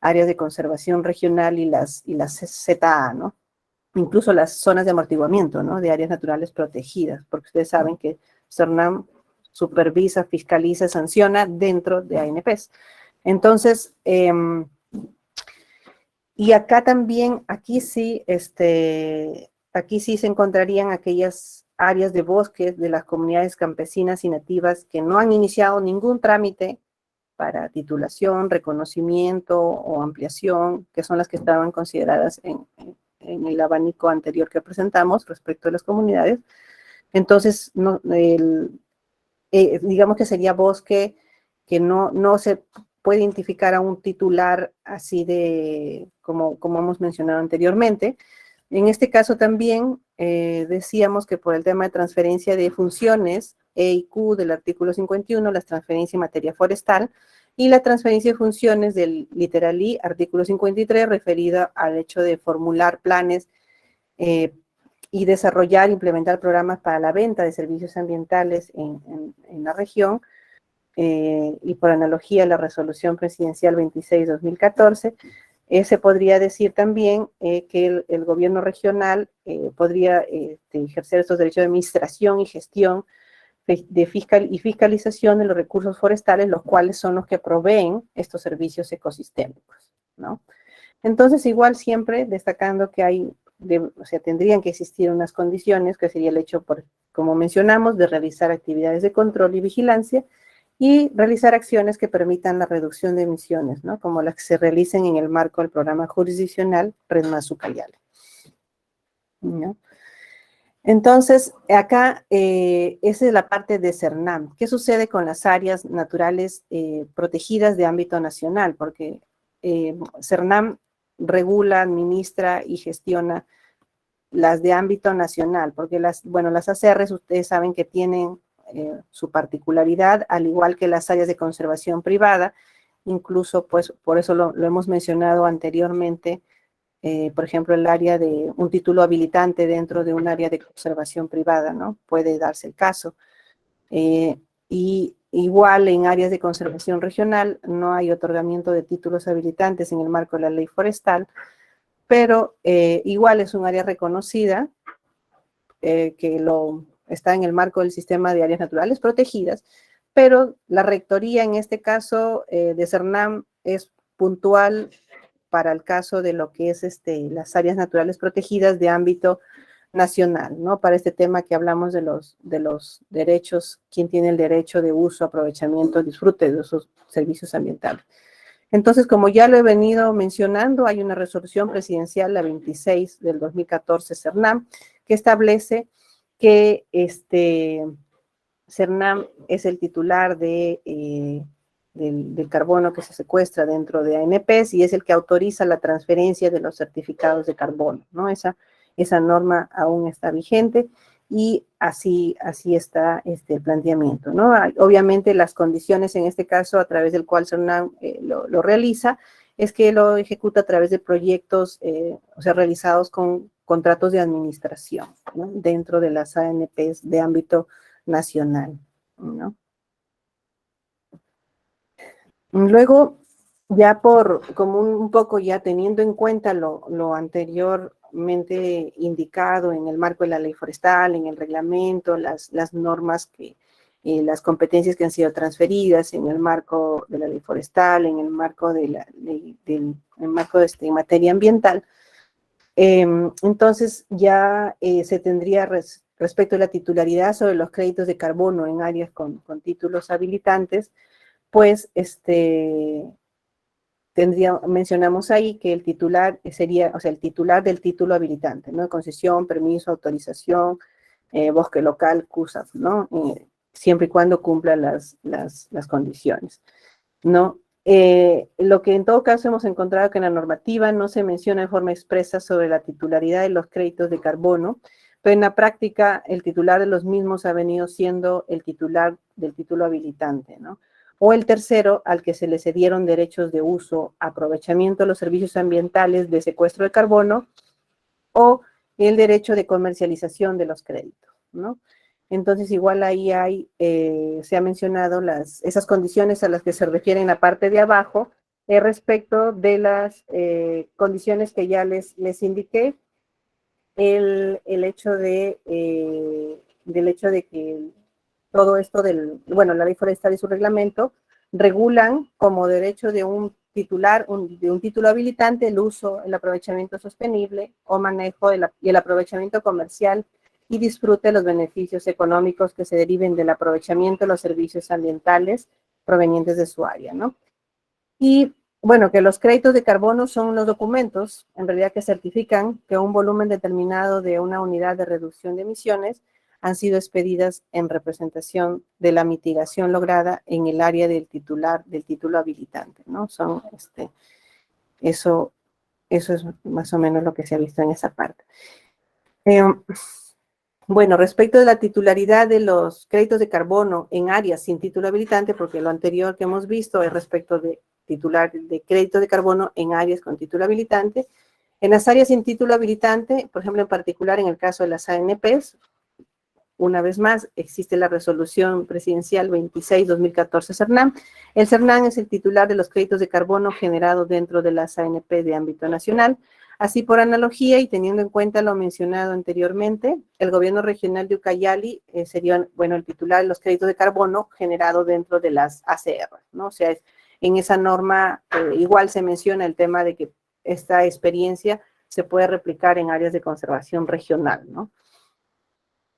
áreas de conservación regional y las ZA, ¿no? Incluso las zonas de amortiguamiento, ¿no? De áreas naturales protegidas, porque ustedes saben que CERNAM supervisa, fiscaliza, sanciona dentro de ANPs. Entonces, y acá también, aquí sí se encontrarían aquellas áreas de bosques de las comunidades campesinas y nativas que no han iniciado ningún trámite para titulación, reconocimiento o ampliación, que son las que estaban consideradas en el abanico anterior que presentamos respecto a las comunidades. Entonces, digamos que sería bosque que no se puede identificar a un titular así como hemos mencionado anteriormente. En este caso también decíamos que por el tema de transferencia de funciones, E y Q del artículo 51, la transferencia en materia forestal, y la transferencia de funciones del literal I, artículo 53, referida al hecho de formular planes y desarrollar e implementar programas para la venta de servicios ambientales en la región, y por analogía la resolución presidencial 26-2014, se podría decir también que el gobierno regional podría ejercer estos derechos de administración y gestión y fiscalización de los recursos forestales, los cuales son los que proveen estos servicios ecosistémicos, ¿no? Entonces, igual siempre destacando que tendrían que existir unas condiciones, que sería el hecho, como mencionamos, de realizar actividades de control y vigilancia y realizar acciones que permitan la reducción de emisiones, ¿no? Como las que se realicen en el marco del programa jurisdiccional REDMAS-Ucayali, ¿no? Entonces, acá, esa es la parte de CERNAM. ¿Qué sucede con las áreas naturales protegidas de ámbito nacional? Porque CERNAM regula, administra y gestiona las de ámbito nacional, porque las ACRs ustedes saben que tienen su particularidad, al igual que las áreas de conservación privada, incluso pues por eso lo hemos mencionado anteriormente, por ejemplo, el área de un título habilitante dentro de un área de conservación privada, ¿no? Puede darse el caso. Y igual en áreas de conservación regional no hay otorgamiento de títulos habilitantes en el marco de la ley forestal, pero igual es un área reconocida que está en el marco del sistema de áreas naturales protegidas, pero la rectoría en este caso de CERNAM es puntual para el caso de lo que es las áreas naturales protegidas de ámbito nacional, ¿no? Para este tema que hablamos de los derechos, quién tiene el derecho de uso, aprovechamiento, disfrute de esos servicios ambientales. Entonces, como ya lo he venido mencionando, hay una resolución presidencial, la 26 del 2014, CERNAM, que establece que CERNAM es el titular del carbono que se secuestra dentro de ANPs y es el que autoriza la transferencia de los certificados de carbono, ¿no? Esa norma aún está vigente y así está el planteamiento, ¿no? Obviamente las condiciones en este caso a través del cual CERNAM lo realiza es que lo ejecuta a través de proyectos, o sea, realizados con contratos de administración, ¿no? Dentro de las ANPs de ámbito nacional, ¿no? Luego, ya como un poco ya teniendo en cuenta lo anteriormente indicado en el marco de la ley forestal, en el reglamento, las normas las competencias que han sido transferidas en el marco de la ley forestal, en el marco de la ley, en materia ambiental, entonces ya se tendría respecto a la titularidad sobre los créditos de carbono en áreas con títulos habilitantes, pues mencionamos ahí que el titular sería, o sea, el titular del título habilitante, ¿no? Concesión, permiso, autorización, bosque local, CUSAF, ¿no? Siempre y cuando cumpla las condiciones, ¿no? Lo que en todo caso hemos encontrado que en la normativa no se menciona de forma expresa sobre la titularidad de los créditos de carbono, pero en la práctica el titular de los mismos ha venido siendo el titular del título habilitante, ¿no? O el tercero al que se le cedieron derechos de uso, aprovechamiento de los servicios ambientales de secuestro de carbono, o el derecho de comercialización de los créditos, ¿no? Entonces, igual ahí se ha mencionado esas condiciones a las que se refiere en la parte de abajo, respecto de las condiciones que ya les indiqué, el hecho de que todo esto la ley forestal y su reglamento regulan como derecho de un titular, de un título habilitante, el uso, el aprovechamiento sostenible o manejo y el aprovechamiento comercial y disfrute de los beneficios económicos que se deriven del aprovechamiento de los servicios ambientales provenientes de su área, ¿no? Y bueno, que los créditos de carbono son unos documentos, en realidad, que certifican que un volumen determinado de una unidad de reducción de emisiones han sido expedidas en representación de la mitigación lograda en el área del título habilitante, ¿no? Eso es más o menos lo que se ha visto en esa parte. Bueno, respecto de la titularidad de los créditos de carbono en áreas sin título habilitante, porque lo anterior que hemos visto es respecto de titular de crédito de carbono en áreas con título habilitante. En las áreas sin título habilitante, por ejemplo, en particular en el caso de las ANPs, una vez más, existe la resolución presidencial 26-2014 CERNAM. El CERNAM es el titular de los créditos de carbono generados dentro de las ANP de ámbito nacional. Así, por analogía y teniendo en cuenta lo mencionado anteriormente, el gobierno regional de Ucayali sería, bueno, el titular de los créditos de carbono generados dentro de las ACR, ¿no? O sea, en esa norma igual se menciona el tema de que esta experiencia se puede replicar en áreas de conservación regional, ¿no?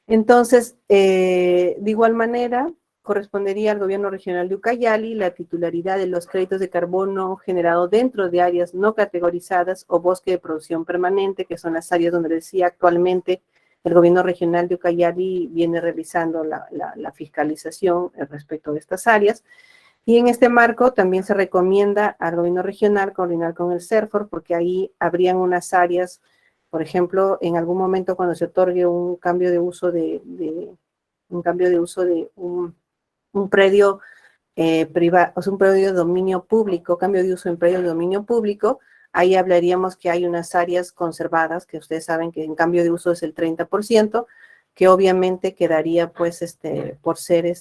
Entonces, de igual manera, correspondería al gobierno regional de Ucayali la titularidad de los créditos de carbono generados dentro de áreas no categorizadas o bosque de producción permanente, que son las áreas donde decía actualmente el gobierno regional de Ucayali viene realizando la fiscalización respecto de estas áreas. Y en este marco también se recomienda al gobierno regional coordinar con el CERFOR, porque ahí habrían unas áreas, por ejemplo, en algún momento cuando se otorgue un cambio de uso de un predio privado, o sea, un predio de dominio público, cambio de uso en predio de dominio público, ahí hablaríamos que hay unas áreas conservadas, que ustedes saben que en cambio de uso es el 30%, que obviamente quedaría pues por ser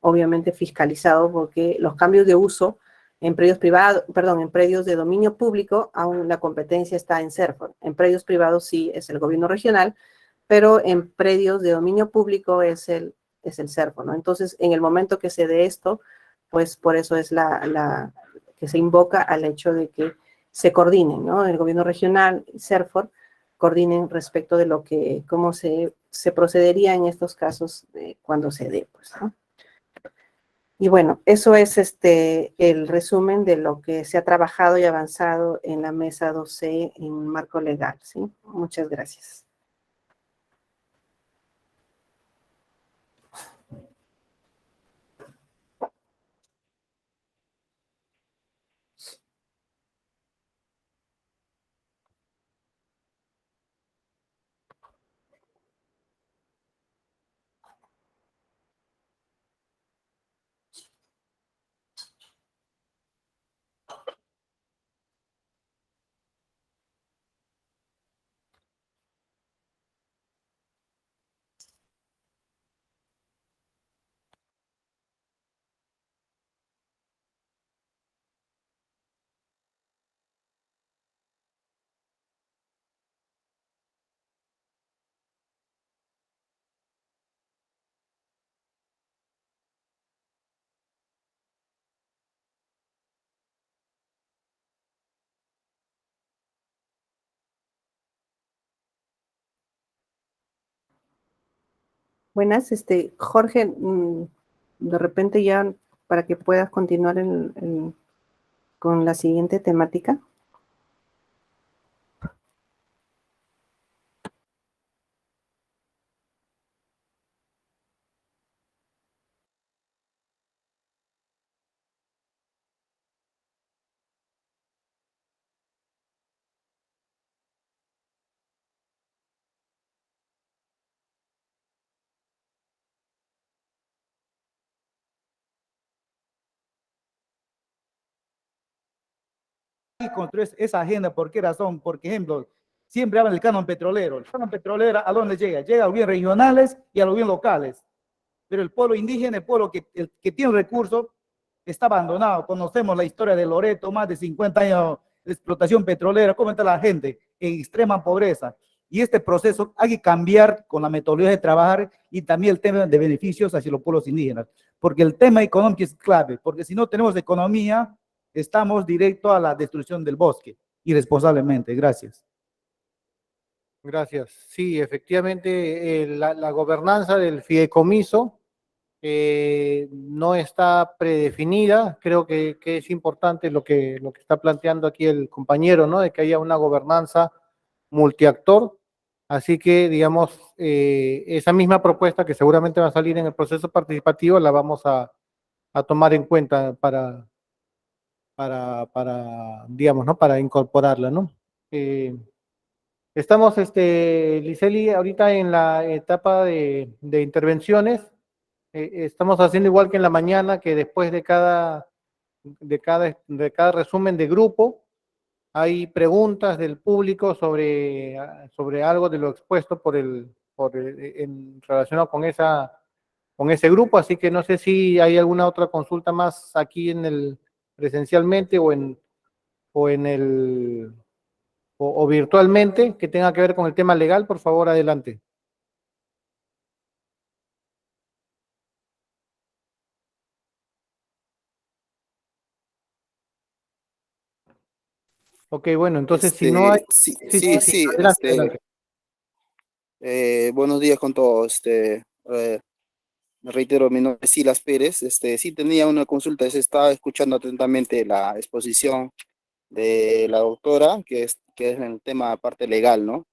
obviamente fiscalizado, porque los cambios de uso en predios privados, perdón, en predios de dominio público, aún la competencia está en CERFOR. En predios privados sí es el gobierno regional, pero en predios de dominio público es el es el CERFO, ¿no? Entonces, en el momento que se dé esto, pues por eso es que se invoca al hecho de que se coordinen, ¿no? El gobierno regional, CERFOR, coordinen respecto de cómo se procedería en estos casos cuando se dé, pues, ¿no? Y bueno, eso es el resumen de lo que se ha trabajado y avanzado en la mesa 2C en marco legal, ¿sí? Muchas gracias. Buenas, Jorge, de repente ya para que puedas continuar con la siguiente temática. Y construir esa agenda. ¿Por qué razón? Por ejemplo, siempre hablan del canon petrolero. El canon petrolero, ¿a dónde llega? Llega a los bienes regionales y a los bienes locales. Pero el pueblo indígena, el pueblo el que tiene recursos, está abandonado. Conocemos la historia de Loreto, más de 50 años de explotación petrolera. ¿Cómo está la gente? En extrema pobreza. Y este proceso hay que cambiar con la metodología de trabajar y también el tema de beneficios hacia los pueblos indígenas. Porque el tema económico es clave, porque si no tenemos economía, estamos directo a la destrucción del bosque, irresponsablemente. Gracias. Gracias. Sí, efectivamente, la gobernanza del fideicomiso no está predefinida. Creo que es importante lo que está planteando aquí el compañero, ¿no? De que haya una gobernanza multiactor. Así que, digamos, esa misma propuesta que seguramente va a salir en el proceso participativo la vamos a tomar en cuenta digamos, ¿no? Para incorporarla, ¿no? Estamos, Liceli, ahorita en la etapa de intervenciones. Estamos haciendo igual que en la mañana, que después de cada resumen de grupo, hay preguntas del público sobre algo de lo expuesto relacionado con ese grupo, así que no sé si hay alguna otra consulta más aquí presencialmente o virtualmente que tenga que ver con el tema legal. Por favor, adelante. Ok, bueno, entonces si no hay... Sí, adelante. Buenos días con todos. Me reitero, mi nombre es Silas Pérez. Sí tenía una consulta, se estaba escuchando atentamente la exposición de la doctora, que es en el tema parte legal, ¿no?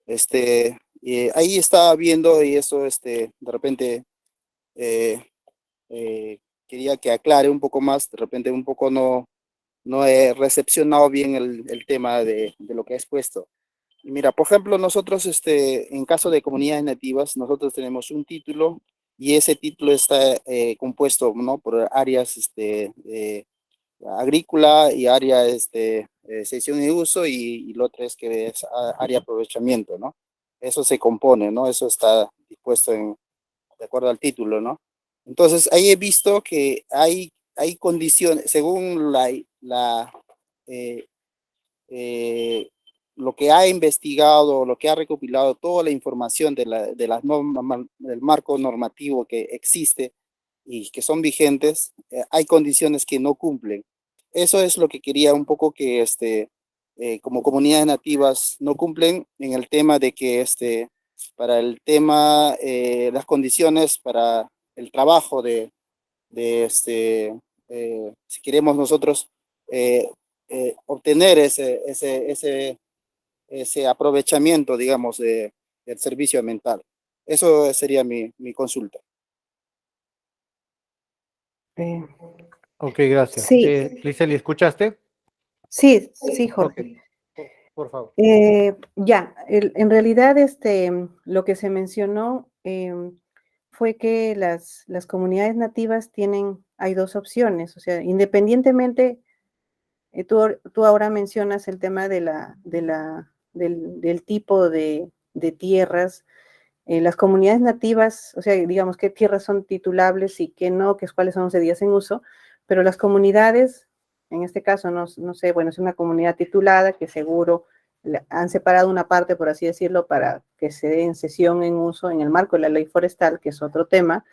Ahí estaba viendo y eso, de repente, eh, quería que aclare un poco más, de repente un poco no he recepcionado bien el tema de lo que ha expuesto. Mira, por ejemplo, nosotros, en caso de comunidades nativas, nosotros tenemos un título y ese título está compuesto, ¿no? Por áreas, agrícola y área, cesión y uso y lo otro es que es área aprovechamiento, ¿no? Eso se compone, ¿no? Eso está dispuesto de acuerdo al título, ¿no? Entonces, ahí he visto que hay condiciones, según eh, eh, lo que ha investigado, lo que ha recopilado, toda la información de las normas, del marco normativo que existe y que son vigentes, hay condiciones que no cumplen. Eso es lo que quería un poco que como comunidades nativas no cumplen en el tema de que para el tema, las condiciones para el trabajo si queremos nosotros obtener ese aprovechamiento, digamos, del servicio ambiental. Eso sería mi consulta. Ok, gracias. Sí. Liseli, ¿escuchaste? Sí, sí, Jorge. Ok, por favor. En realidad, lo que se mencionó fue que las comunidades nativas hay dos opciones, o sea, independientemente, tú ahora mencionas el tema del tipo de tierras. Las comunidades nativas, o sea, digamos qué tierras son titulables y qué no, cuáles son cedidas en uso, pero las comunidades, en este caso, no sé, bueno, es una comunidad titulada que seguro han separado una parte, por así decirlo, para que se dé en cesión en uso en el marco de la ley forestal, que es otro tema.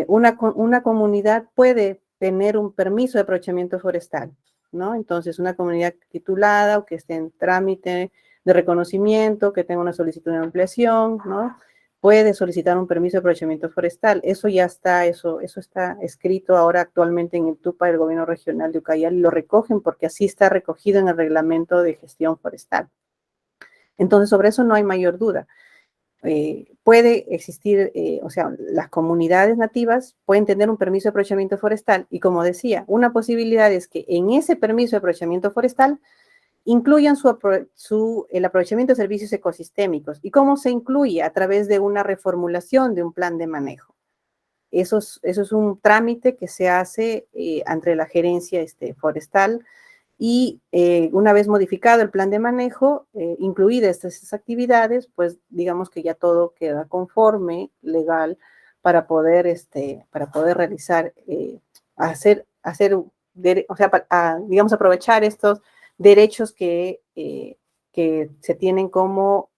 Una comunidad puede tener un permiso de aprovechamiento forestal, ¿no? Entonces, una comunidad titulada o que esté en trámite de reconocimiento, que tenga una solicitud de ampliación, ¿no? Puede solicitar un permiso de aprovechamiento forestal. Eso ya está, eso está escrito ahora actualmente en el TUPA del gobierno regional de Ucayali, y lo recogen porque así está recogido en el reglamento de gestión forestal. Entonces, sobre eso no hay mayor duda. Puede existir, o sea, las comunidades nativas pueden tener un permiso de aprovechamiento forestal y, como decía, una posibilidad es que en ese permiso de aprovechamiento forestal incluyan el aprovechamiento de servicios ecosistémicos. ¿Y cómo se incluye? A través de una reformulación de un plan de manejo. Eso es un trámite que se hace ante la gerencia forestal y una vez modificado el plan de manejo, incluidas estas actividades, pues digamos que ya todo queda conforme, legal, para poder realizar, o sea, digamos, aprovechar estos derechos que se tienen como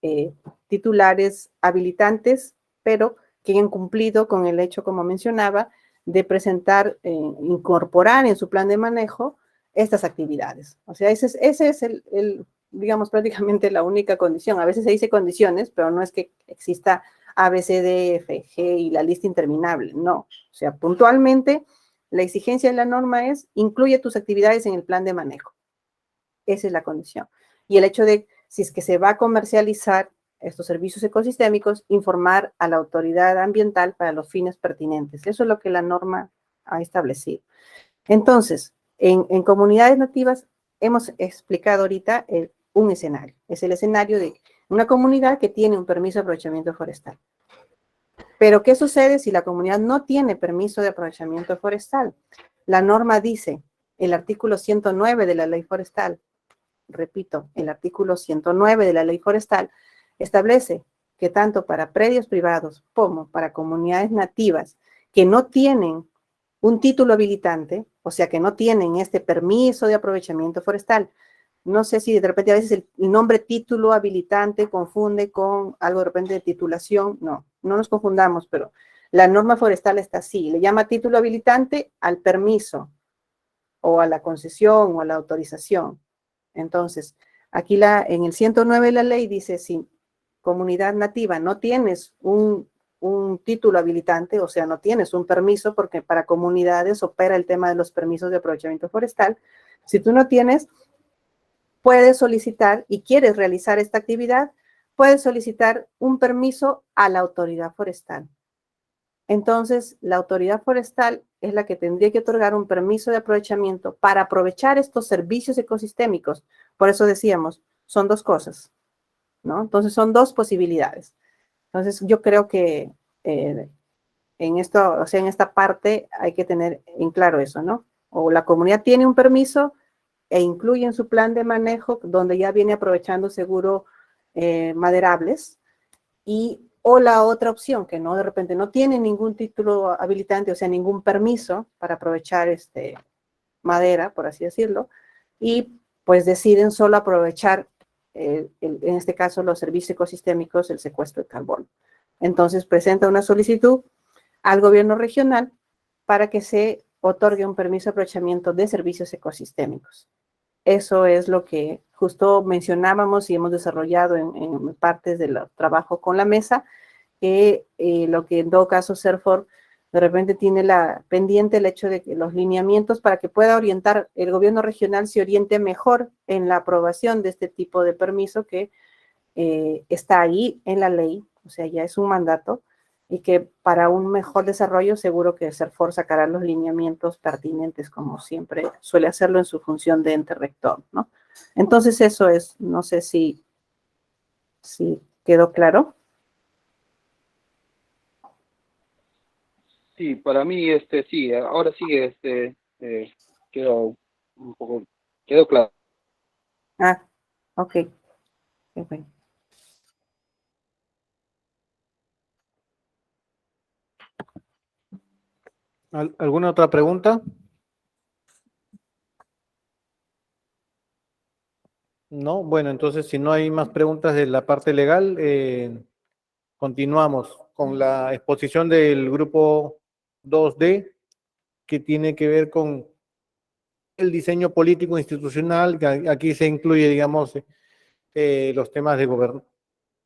titulares habilitantes, pero que han cumplido con el hecho, como mencionaba, de presentar, incorporar en su plan de manejo estas actividades. O sea, ese es digamos, prácticamente la única condición. A veces se dice condiciones, pero no es que exista A, B, C, D, F, G y la lista interminable, no. O sea, puntualmente, la exigencia de la norma es, incluye tus actividades en el plan de manejo. Esa es la condición. Y el hecho de, si es que se va a comercializar estos servicios ecosistémicos, informar a la autoridad ambiental para los fines pertinentes. Eso es lo que la norma ha establecido. Entonces, en comunidades nativas hemos explicado ahorita un escenario. Es el escenario de una comunidad que tiene un permiso de aprovechamiento forestal. Pero, ¿qué sucede si la comunidad no tiene permiso de aprovechamiento forestal? La norma dice, el artículo 109 de la ley forestal, repito, el artículo 109 de la ley forestal establece que tanto para predios privados como para comunidades nativas que no tienen un título habilitante, o sea, que no tienen este permiso de aprovechamiento forestal. No sé si de repente a veces el nombre título habilitante confunde con algo de repente de titulación. No nos confundamos, pero la norma forestal está así. Le llama título habilitante al permiso o a la concesión o a la autorización. Entonces, aquí en el 109 de la ley dice, si comunidad nativa no tienes un título habilitante, o sea, no tienes un permiso, porque para comunidades opera el tema de los permisos de aprovechamiento forestal. Si tú no tienes, puedes solicitar y quieres realizar esta actividad, puedes solicitar un permiso a la autoridad forestal. Entonces, la autoridad forestal es la que tendría que otorgar un permiso de aprovechamiento para aprovechar estos servicios ecosistémicos. Por eso decíamos, son dos cosas, ¿no? Entonces, son dos posibilidades. Entonces, yo creo que en esto, o sea, en esta parte hay que tener en claro eso, ¿no? O la comunidad tiene un permiso e incluye en su plan de manejo, donde ya viene aprovechando seguro maderables, o la otra opción, que no, de repente no tiene ningún título habilitante, o sea, ningún permiso para aprovechar madera, por así decirlo, y pues deciden solo aprovechar en este caso los servicios ecosistémicos, el secuestro de carbono. Entonces presenta una solicitud al gobierno regional para que se otorgue un permiso de aprovechamiento de servicios ecosistémicos. Eso es lo que justo mencionábamos y hemos desarrollado en partes del trabajo con la mesa, que lo que en todo caso CERFOR de repente tiene pendiente el hecho de que los lineamientos para que pueda orientar, el gobierno regional se oriente mejor en la aprobación de este tipo de permiso que está ahí en la ley, o sea, ya es un mandato, y que para un mejor desarrollo seguro que CERFOR sacará los lineamientos pertinentes, como siempre suele hacerlo en su función de ente rector, ¿no? Entonces eso es, no sé si quedó claro. Sí, para mí, sí, ahora sí, quedó un poco, quedó claro. Ah, ok. Qué bueno. ¿Alguna otra pregunta? No, bueno, entonces si no hay más preguntas de la parte legal, continuamos con la exposición del grupo 2D, que tiene que ver con el diseño político institucional, que aquí se incluye, digamos, los temas de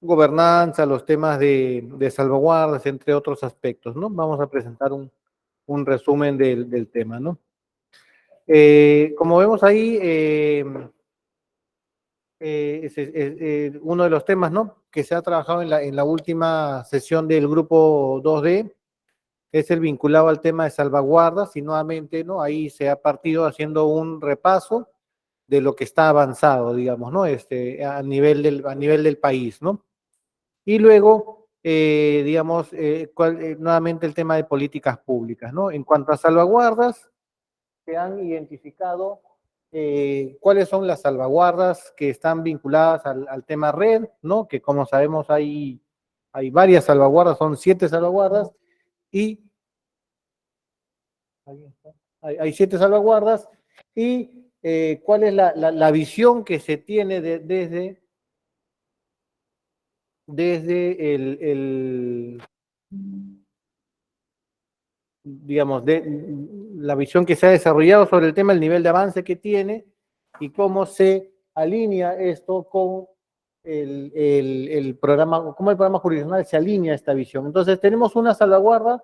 gobernanza, los temas de salvaguardas, entre otros aspectos, ¿no? Vamos a presentar un resumen del tema, ¿no? Como vemos ahí, uno de los temas, ¿no?, que se ha trabajado en la última sesión del grupo 2D es el vinculado al tema de salvaguardas y nuevamente, ¿no?, ahí se ha partido haciendo un repaso de lo que está avanzado, digamos, ¿no?, a nivel del país, ¿no? Y luego, digamos, nuevamente el tema de políticas públicas, ¿no? En cuanto a salvaguardas, se han identificado cuáles son las salvaguardas que están vinculadas al tema red, ¿no? Que como sabemos hay varias salvaguardas, son 7 salvaguardas, y hay 7 salvaguardas, y cuál es la visión que se tiene desde digamos, de la visión que se ha desarrollado sobre el tema, el nivel de avance que tiene y cómo se alinea esto con el programa, cómo el programa jurisdiccional se alinea a esta visión. Entonces, tenemos una salvaguarda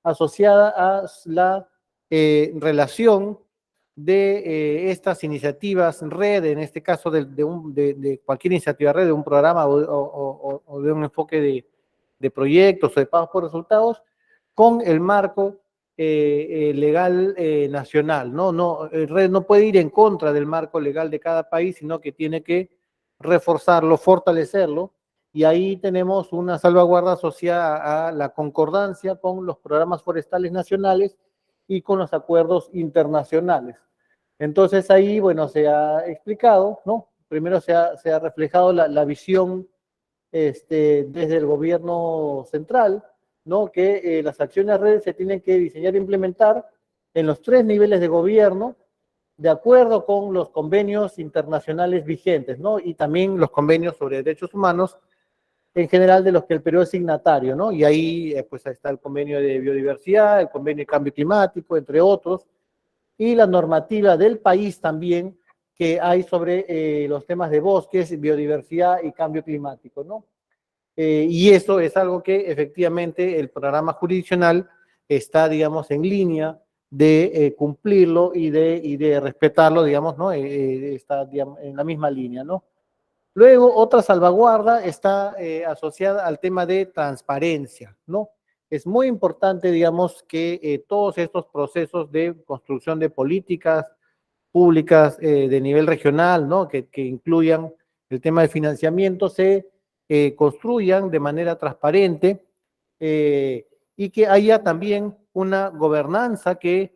asociada a la relación de estas iniciativas red, en este caso de cualquier iniciativa red, de un programa o de un enfoque de proyectos o de pagos por resultados, con el marco legal nacional, ¿no? Red no puede ir en contra del marco legal de cada país, sino que tiene que reforzarlo, fortalecerlo, y ahí tenemos una salvaguarda asociada a la concordancia con los programas forestales nacionales y con los acuerdos internacionales. Entonces ahí, bueno, se ha explicado, ¿no? Primero se ha reflejado la visión desde el gobierno central, ¿no? Que las acciones redes se tienen que diseñar e implementar en los 3 niveles de gobierno, de acuerdo con los convenios internacionales vigentes, ¿no? Y también los convenios sobre derechos humanos, en general de los que el Perú es signatario, ¿no? Y ahí, pues ahí está el convenio de biodiversidad, el convenio de cambio climático, entre otros, y la normativa del país también que hay sobre los temas de bosques, biodiversidad y cambio climático, ¿no? Y eso es algo que efectivamente el programa jurisdiccional está, digamos, en línea de cumplirlo y de respetarlo, digamos, ¿no? Está, digamos, en la misma línea, ¿no? Luego, otra salvaguarda está asociada al tema de transparencia, ¿no? Es muy importante, digamos, que todos estos procesos de construcción de políticas públicas de nivel regional, ¿no? Que incluyan el tema de financiamiento, se construyan de manera transparente y que haya también una gobernanza que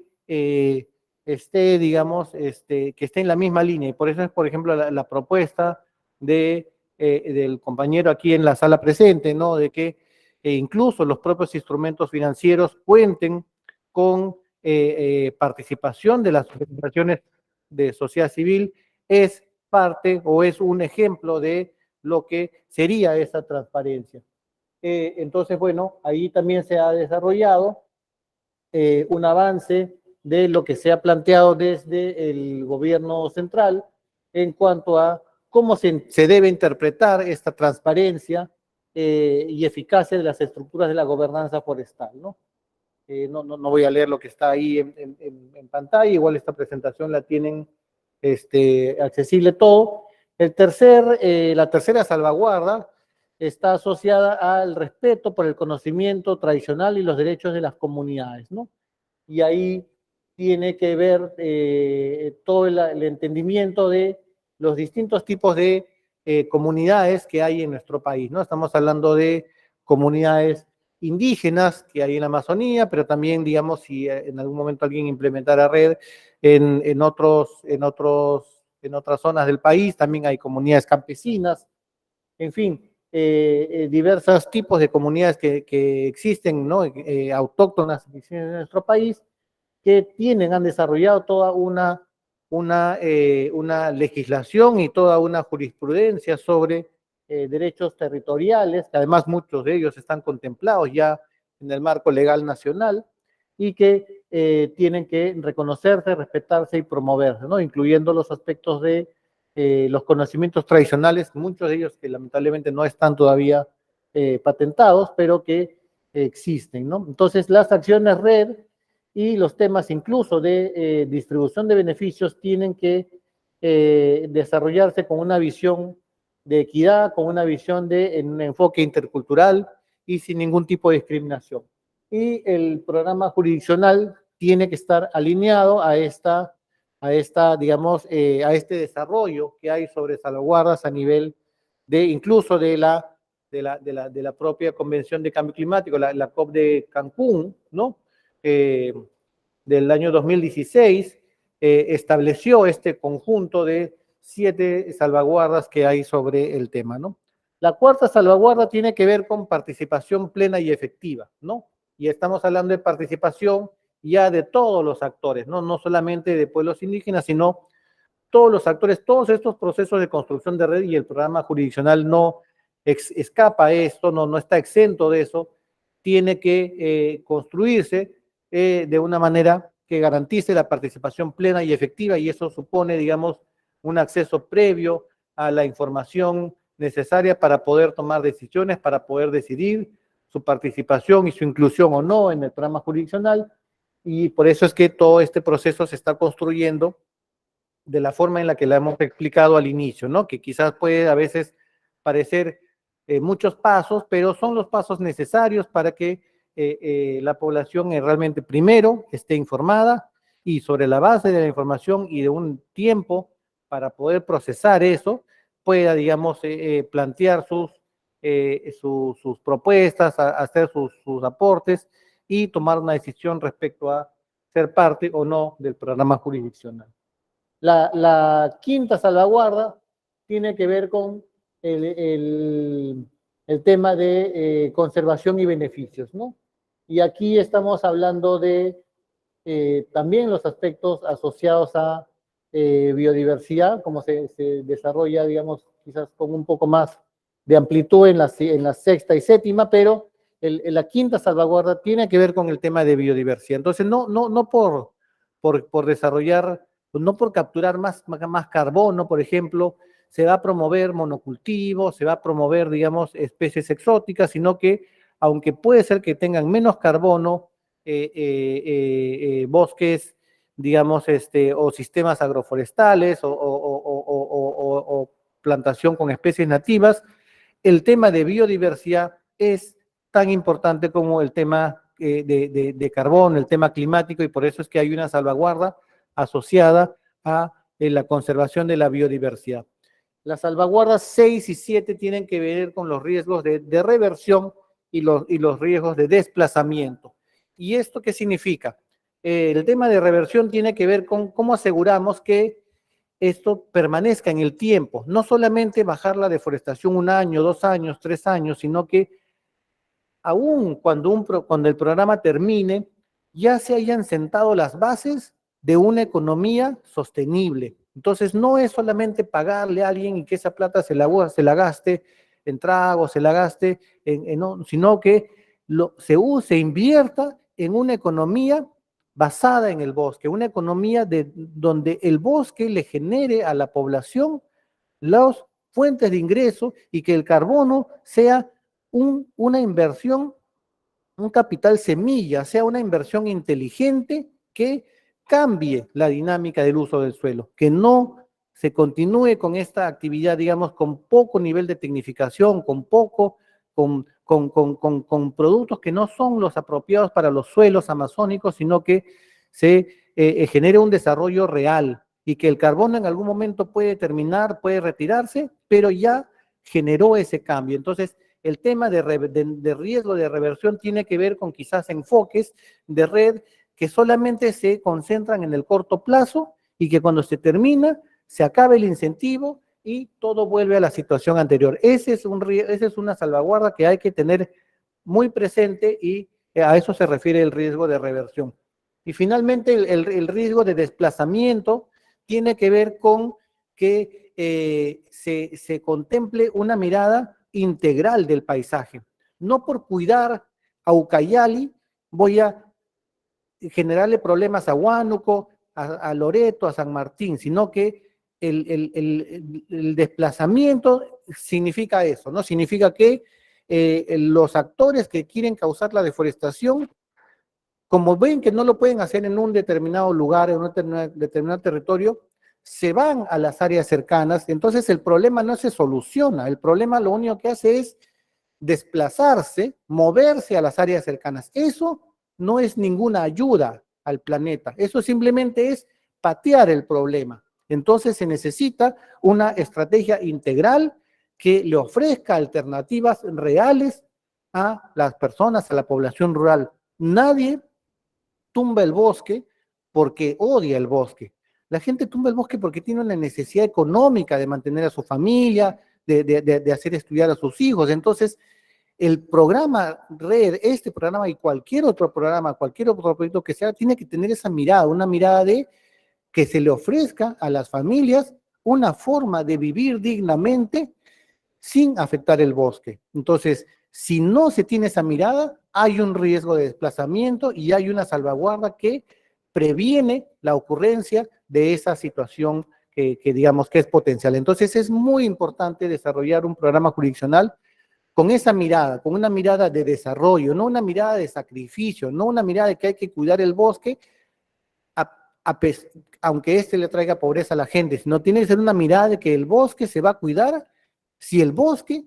esté, digamos, que esté en la misma línea. Y por eso es, por ejemplo, la propuesta del compañero aquí en la sala presente, ¿no? De que incluso los propios instrumentos financieros cuenten con participación de las organizaciones de sociedad civil, es parte o es un ejemplo de lo que sería esa transparencia. Entonces, bueno, ahí también se ha desarrollado un avance de lo que se ha planteado desde el gobierno central en cuanto a cómo se debe interpretar esta transparencia y eficacia de las estructuras de la gobernanza forestal, ¿no? No voy a leer lo que está ahí en pantalla, igual esta presentación la tienen accesible todo. La tercera salvaguarda está asociada al respeto por el conocimiento tradicional y los derechos de las comunidades, ¿no? Y ahí tiene que ver todo el entendimiento de los distintos tipos de comunidades que hay en nuestro país, ¿no? Estamos hablando de comunidades indígenas que hay en la Amazonía, pero también, digamos, si en algún momento alguien implementara red en otras zonas del país, también hay comunidades campesinas, en fin, diversos tipos de comunidades que existen, ¿no? Autóctonas que existen en nuestro país, que han desarrollado toda una legislación y toda una jurisprudencia sobre derechos territoriales, que además muchos de ellos están contemplados ya en el marco legal nacional y que tienen que reconocerse, respetarse y promoverse, ¿no? Incluyendo los aspectos de los conocimientos tradicionales, muchos de ellos que lamentablemente no están todavía patentados, pero que existen, ¿no? Entonces, las acciones red y los temas incluso de distribución de beneficios tienen que desarrollarse con una visión de equidad, con una visión de un enfoque intercultural y sin ningún tipo de discriminación. Y el programa jurisdiccional tiene que estar alineado a digamos, a este desarrollo que hay sobre salvaguardas a nivel de incluso de la propia Convención de Cambio Climático, la COP de Cancún, ¿no? Del año 2016, estableció este conjunto de 7 salvaguardas que hay sobre el tema, ¿no? La cuarta salvaguarda tiene que ver con participación plena y efectiva, ¿no? Y estamos hablando de participación ya de todos los actores, ¿no? No solamente de pueblos indígenas, sino todos los actores, todos estos procesos de construcción de red, y el programa jurisdiccional no escapa a esto, no está exento de eso, tiene que construirse de una manera que garantice la participación plena y efectiva, y eso supone, digamos, un acceso previo a la información necesaria para poder tomar decisiones, para poder decidir su participación y su inclusión o no en el programa jurisdiccional, y por eso es que todo este proceso se está construyendo de la forma en la que la hemos explicado al inicio, ¿no? Que quizás puede a veces parecer muchos pasos, pero son los pasos necesarios para que la población realmente primero esté informada y sobre la base de la información y de un tiempo para poder procesar eso, pueda, digamos, plantear sus propuestas, hacer sus aportes y tomar una decisión respecto a ser parte o no del programa jurisdiccional. La quinta salvaguarda tiene que ver con el tema de conservación y beneficios, ¿no? Y aquí estamos hablando de también los aspectos asociados a biodiversidad, como se desarrolla, digamos, quizás con un poco más de amplitud en la sexta y séptima, pero la quinta salvaguarda tiene que ver con el tema de biodiversidad. Entonces, no por desarrollar, no por capturar más carbono, por ejemplo, se va a promover monocultivos, se va a promover, digamos, especies exóticas, sino que, aunque puede ser que tengan menos carbono, bosques, digamos, o sistemas agroforestales o plantación con especies nativas, el tema de biodiversidad es tan importante como el tema de carbono, el tema climático, y por eso es que hay una salvaguarda asociada a la conservación de la biodiversidad. Las salvaguardas 6 y 7 tienen que ver con los riesgos de reversión y los riesgos de desplazamiento. ¿Y esto qué significa? El tema de reversión tiene que ver con cómo aseguramos que esto permanezca en el tiempo, no solamente bajar la deforestación 1 año, 2 años, 3 años, sino que aún cuando el programa termine, ya se hayan sentado las bases de una economía sostenible, Entonces, no es solamente pagarle a alguien y que esa plata se la gaste en tragos, se la gaste sino que se invierta en una economía basada en el bosque, una economía donde el bosque le genere a la población las fuentes de ingreso y que el carbono sea una inversión, un capital semilla, sea una inversión inteligente que cambie la dinámica del uso del suelo, que no se continúe con esta actividad, digamos, con poco nivel de tecnificación, con productos que no son los apropiados para los suelos amazónicos, sino que se genere un desarrollo real y que el carbono en algún momento puede terminar, puede retirarse, pero ya generó ese cambio. Entonces, el tema de riesgo de reversión tiene que ver con quizás enfoques de red que solamente se concentran en el corto plazo y que cuando se termina, se acaba el incentivo y todo vuelve a la situación anterior. Esa es una salvaguarda que hay que tener muy presente y a eso se refiere el riesgo de reversión. Y finalmente, el riesgo de desplazamiento tiene que ver con que se contemple una mirada integral del paisaje. No por cuidar a Ucayali voy a generarle problemas a Huánuco, a Loreto, a San Martín, sino que el desplazamiento significa eso, ¿no? Significa que los actores que quieren causar la deforestación, como ven que no lo pueden hacer en un determinado lugar, en un determinado territorio, se van a las áreas cercanas, entonces el problema no se soluciona, el problema lo único que hace es desplazarse, moverse a las áreas cercanas. Eso no es ninguna ayuda al planeta, eso simplemente es patear el problema. Entonces se necesita una estrategia integral que le ofrezca alternativas reales a las personas, a la población rural. Nadie tumba el bosque porque odia el bosque. La gente tumba el bosque porque tiene una necesidad económica de mantener a su familia, de hacer estudiar a sus hijos. Entonces, el programa RED, este programa y cualquier otro programa, cualquier otro proyecto que sea, tiene que tener esa mirada, una mirada de que se le ofrezca a las familias una forma de vivir dignamente sin afectar el bosque. Entonces, si no se tiene esa mirada, hay un riesgo de desplazamiento y hay una salvaguarda que previene la ocurrencia de esa situación que digamos que es potencial. Entonces, es muy importante desarrollar un programa jurisdiccional con esa mirada, con una mirada de desarrollo, no una mirada de sacrificio, no una mirada de que hay que cuidar el bosque, aunque este le traiga pobreza a la gente, sino tiene que ser una mirada de que el bosque se va a cuidar si el bosque,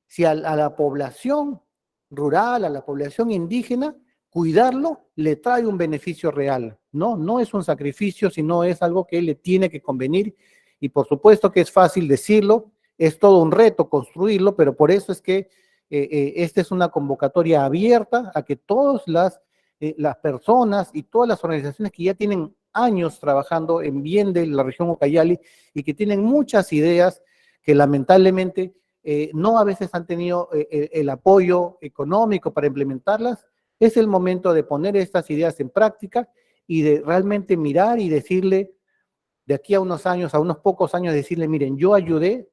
si a la población rural, a la población indígena, cuidarlo le trae un beneficio real, ¿no? No es un sacrificio, sino es algo que le tiene que convenir y por supuesto que es fácil decirlo, es todo un reto construirlo, pero por eso es que esta es una convocatoria abierta a que todas las personas y todas las organizaciones que ya tienen años trabajando en bien de la región Ucayali y que tienen muchas ideas que lamentablemente no a veces han tenido el apoyo económico para implementarlas, es el momento de poner estas ideas en práctica y de realmente mirar y decirle, de aquí a unos años, a unos pocos años, decirle, miren, yo ayudé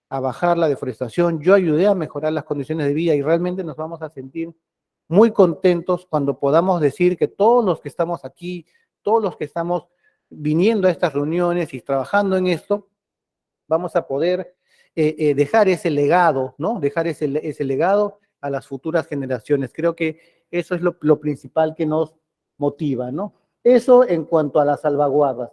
a bajar la deforestación, yo ayudé a mejorar las condiciones de vida y realmente nos vamos a sentir muy contentos cuando podamos decir que todos los que estamos aquí, todos los que estamos viniendo a estas reuniones y trabajando en esto, vamos a poder dejar ese legado, ¿no? Dejar ese legado a las futuras generaciones. Creo que eso es lo principal que nos motiva, ¿no? Eso en cuanto a las salvaguardas.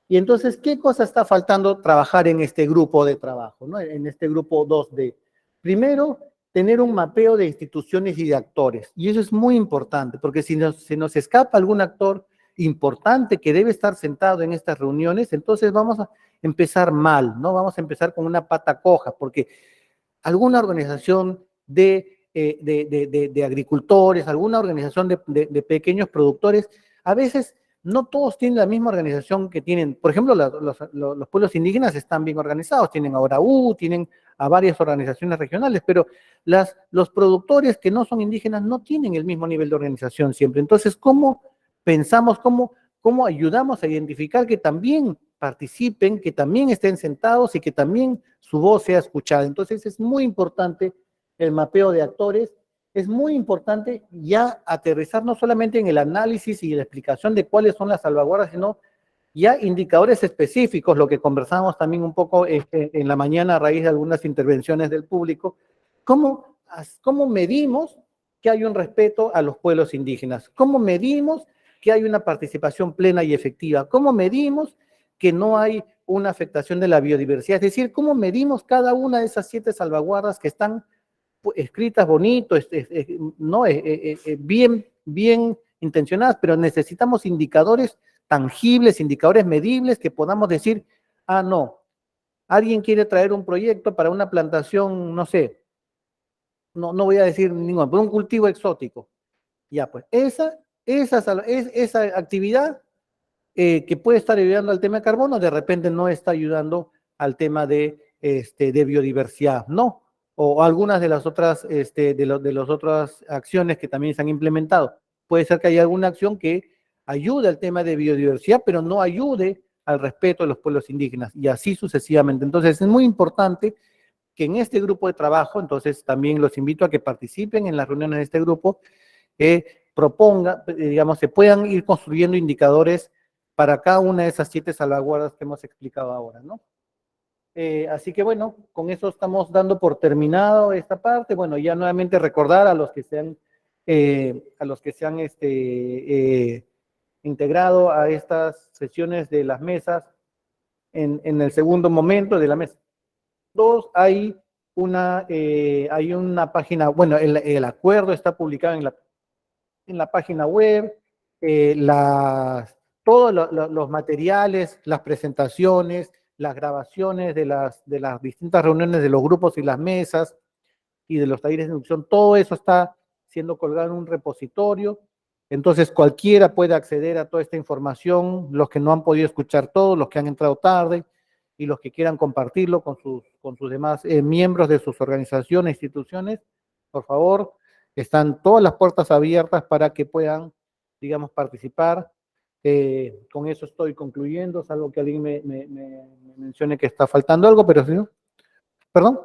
Y entonces, ¿qué cosa está faltando trabajar en este grupo de trabajo, ¿no? En este grupo 2D. Primero, tener un mapeo de instituciones y de actores. Y eso es muy importante, porque si se nos escapa algún actor importante que debe estar sentado en estas reuniones, entonces vamos a empezar mal, ¿no? Vamos a empezar con una pata coja, porque alguna organización de agricultores, alguna organización de pequeños productores, a veces no todos tienen la misma organización que tienen. Por ejemplo, los pueblos indígenas están bien organizados, tienen a ORAU, tienen a varias organizaciones regionales, pero los productores que no son indígenas no tienen el mismo nivel de organización siempre. Entonces, ¿cómo pensamos, cómo ayudamos a identificar que también participen, que también estén sentados y que también su voz sea escuchada. Entonces es muy importante el mapeo de actores, es muy importante ya aterrizar no solamente en el análisis y la explicación de cuáles son las salvaguardas, sino ya indicadores específicos, lo que conversamos también un poco en la mañana a raíz de algunas intervenciones del público, cómo medimos que hay un respeto a los pueblos indígenas, cómo medimos que hay una participación plena y efectiva, cómo medimos que no hay una afectación de la biodiversidad, es decir, cómo medimos cada una de esas 7 salvaguardas que están escritas bonito, no, bien intencionadas, pero necesitamos indicadores tangibles, indicadores medibles que podamos decir, ah, no, alguien quiere traer un proyecto para una plantación, no sé, no voy a decir ningún, pero un cultivo exótico. Ya, pues, esa actividad que puede estar ayudando al tema de carbono, de repente no está ayudando al tema de biodiversidad, ¿no? O algunas de las otras, de las otras acciones que también se han implementado. Puede ser que haya alguna acción que ayude al tema de biodiversidad, pero no ayude al respeto de los pueblos indígenas, y así sucesivamente. Entonces, es muy importante que en este grupo de trabajo, entonces también los invito a que participen en las reuniones de este grupo, proponga, digamos, se puedan ir construyendo indicadores para cada una de esas 7 salvaguardas que hemos explicado ahora, ¿no? Así que bueno, con eso estamos dando por terminado esta parte. Bueno, ya nuevamente recordar a los que se han, integrado a estas sesiones de las mesas en el segundo momento de la mesa 2, hay una página, bueno, el acuerdo está publicado en la página web, todos los materiales, las presentaciones, las grabaciones de las distintas reuniones de los grupos y las mesas y de los talleres de inducción, todo eso está siendo colgado en un repositorio. Entonces cualquiera puede acceder a toda esta información, los que no han podido escuchar todo, los que han entrado tarde y los que quieran compartirlo con sus demás miembros de sus organizaciones, instituciones, por favor, están todas las puertas abiertas para que puedan, digamos, participar. Con eso estoy concluyendo, salvo que alguien me mencione que está faltando algo, pero si no, ¿perdón?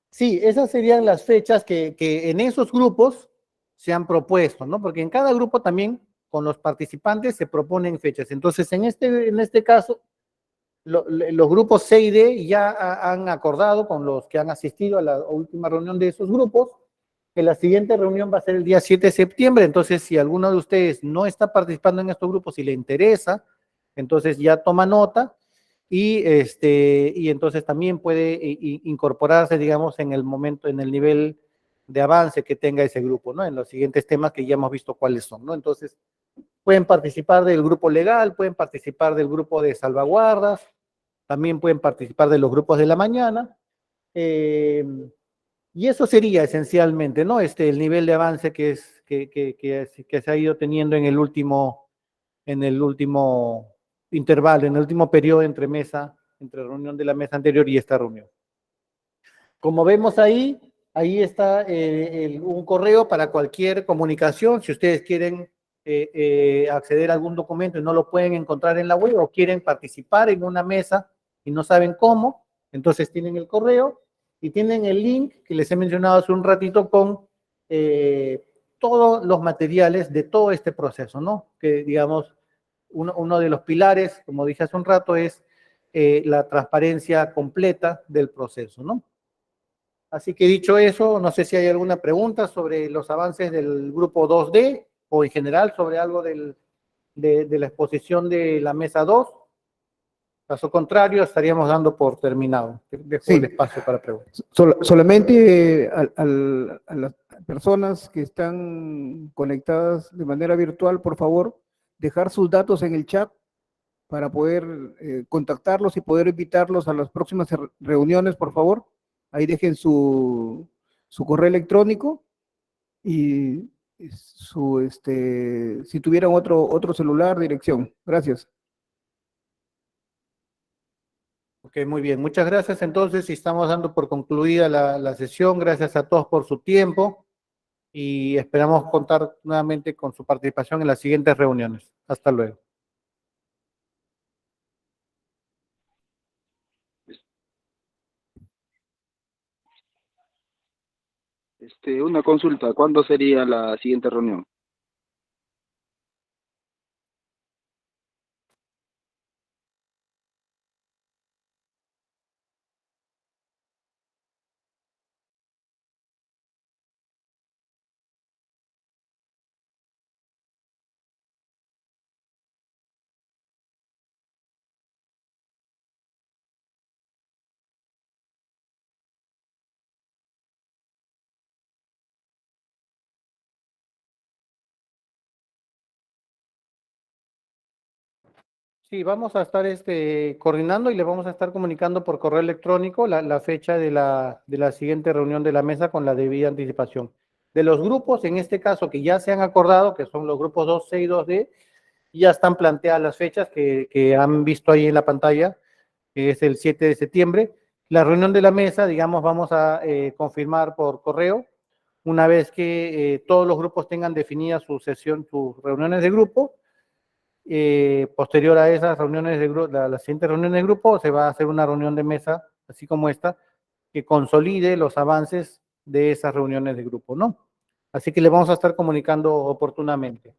Sí, esas serían las fechas que en esos grupos se han propuesto, ¿no? Porque en cada grupo también con los participantes se proponen fechas. Entonces, en este caso, los grupos C y D ya han acordado con los que han asistido a la última reunión de esos grupos que la siguiente reunión va a ser el día 7 de septiembre. Entonces, si alguno de ustedes no está participando en estos grupos y le interesa, entonces ya toma nota y entonces también puede incorporarse, digamos, en el momento, en el nivel de avance que tenga ese grupo, ¿no? En los siguientes temas que ya hemos visto cuáles son, ¿no? Entonces, pueden participar del grupo legal, pueden participar del grupo de salvaguardas, también pueden participar de los grupos de la mañana, y eso sería esencialmente, ¿no? El nivel de avance que se ha ido teniendo en el último intervalo, en el último periodo entre reunión de la mesa anterior y esta reunión. Como vemos ahí está un correo para cualquier comunicación, si ustedes quieren acceder a algún documento y no lo pueden encontrar en la web o quieren participar en una mesa y no saben cómo, entonces tienen el correo y tienen el link que les he mencionado hace un ratito con todos los materiales de todo este proceso, ¿no? Que, digamos, uno de los pilares, como dije hace un rato, es la transparencia completa del proceso, ¿no? Así que dicho eso, no sé si hay alguna pregunta sobre los avances del grupo 2D o en general sobre algo de la exposición de la mesa 2. Caso contrario, estaríamos dando por terminado. Dejo el espacio para preguntas. Solamente a las personas que están conectadas de manera virtual, por favor, dejar sus datos en el chat para poder contactarlos y poder invitarlos a las próximas reuniones, por favor. Ahí dejen su correo electrónico y si tuvieran otro celular, dirección. Gracias. Ok, muy bien. Muchas gracias. Entonces, estamos dando por concluida la sesión. Gracias a todos por su tiempo y esperamos contar nuevamente con su participación en las siguientes reuniones. Hasta luego. Una consulta, ¿cuándo sería la siguiente reunión? Sí, vamos a estar coordinando y le vamos a estar comunicando por correo electrónico la fecha de la siguiente reunión de la mesa con la debida anticipación. De los grupos, en este caso, que ya se han acordado, que son los grupos 2C y 2D, ya están planteadas las fechas que han visto ahí en la pantalla, que es el 7 de septiembre. La reunión de la mesa, digamos, vamos a confirmar por correo, una vez que todos los grupos tengan definidas su sesión, sus reuniones de grupo. Posterior a esas reuniones de grupo, la siguiente reunión de grupo, se va a hacer una reunión de mesa, así como esta, que consolide los avances de esas reuniones de grupo, ¿no? Así que le vamos a estar comunicando oportunamente.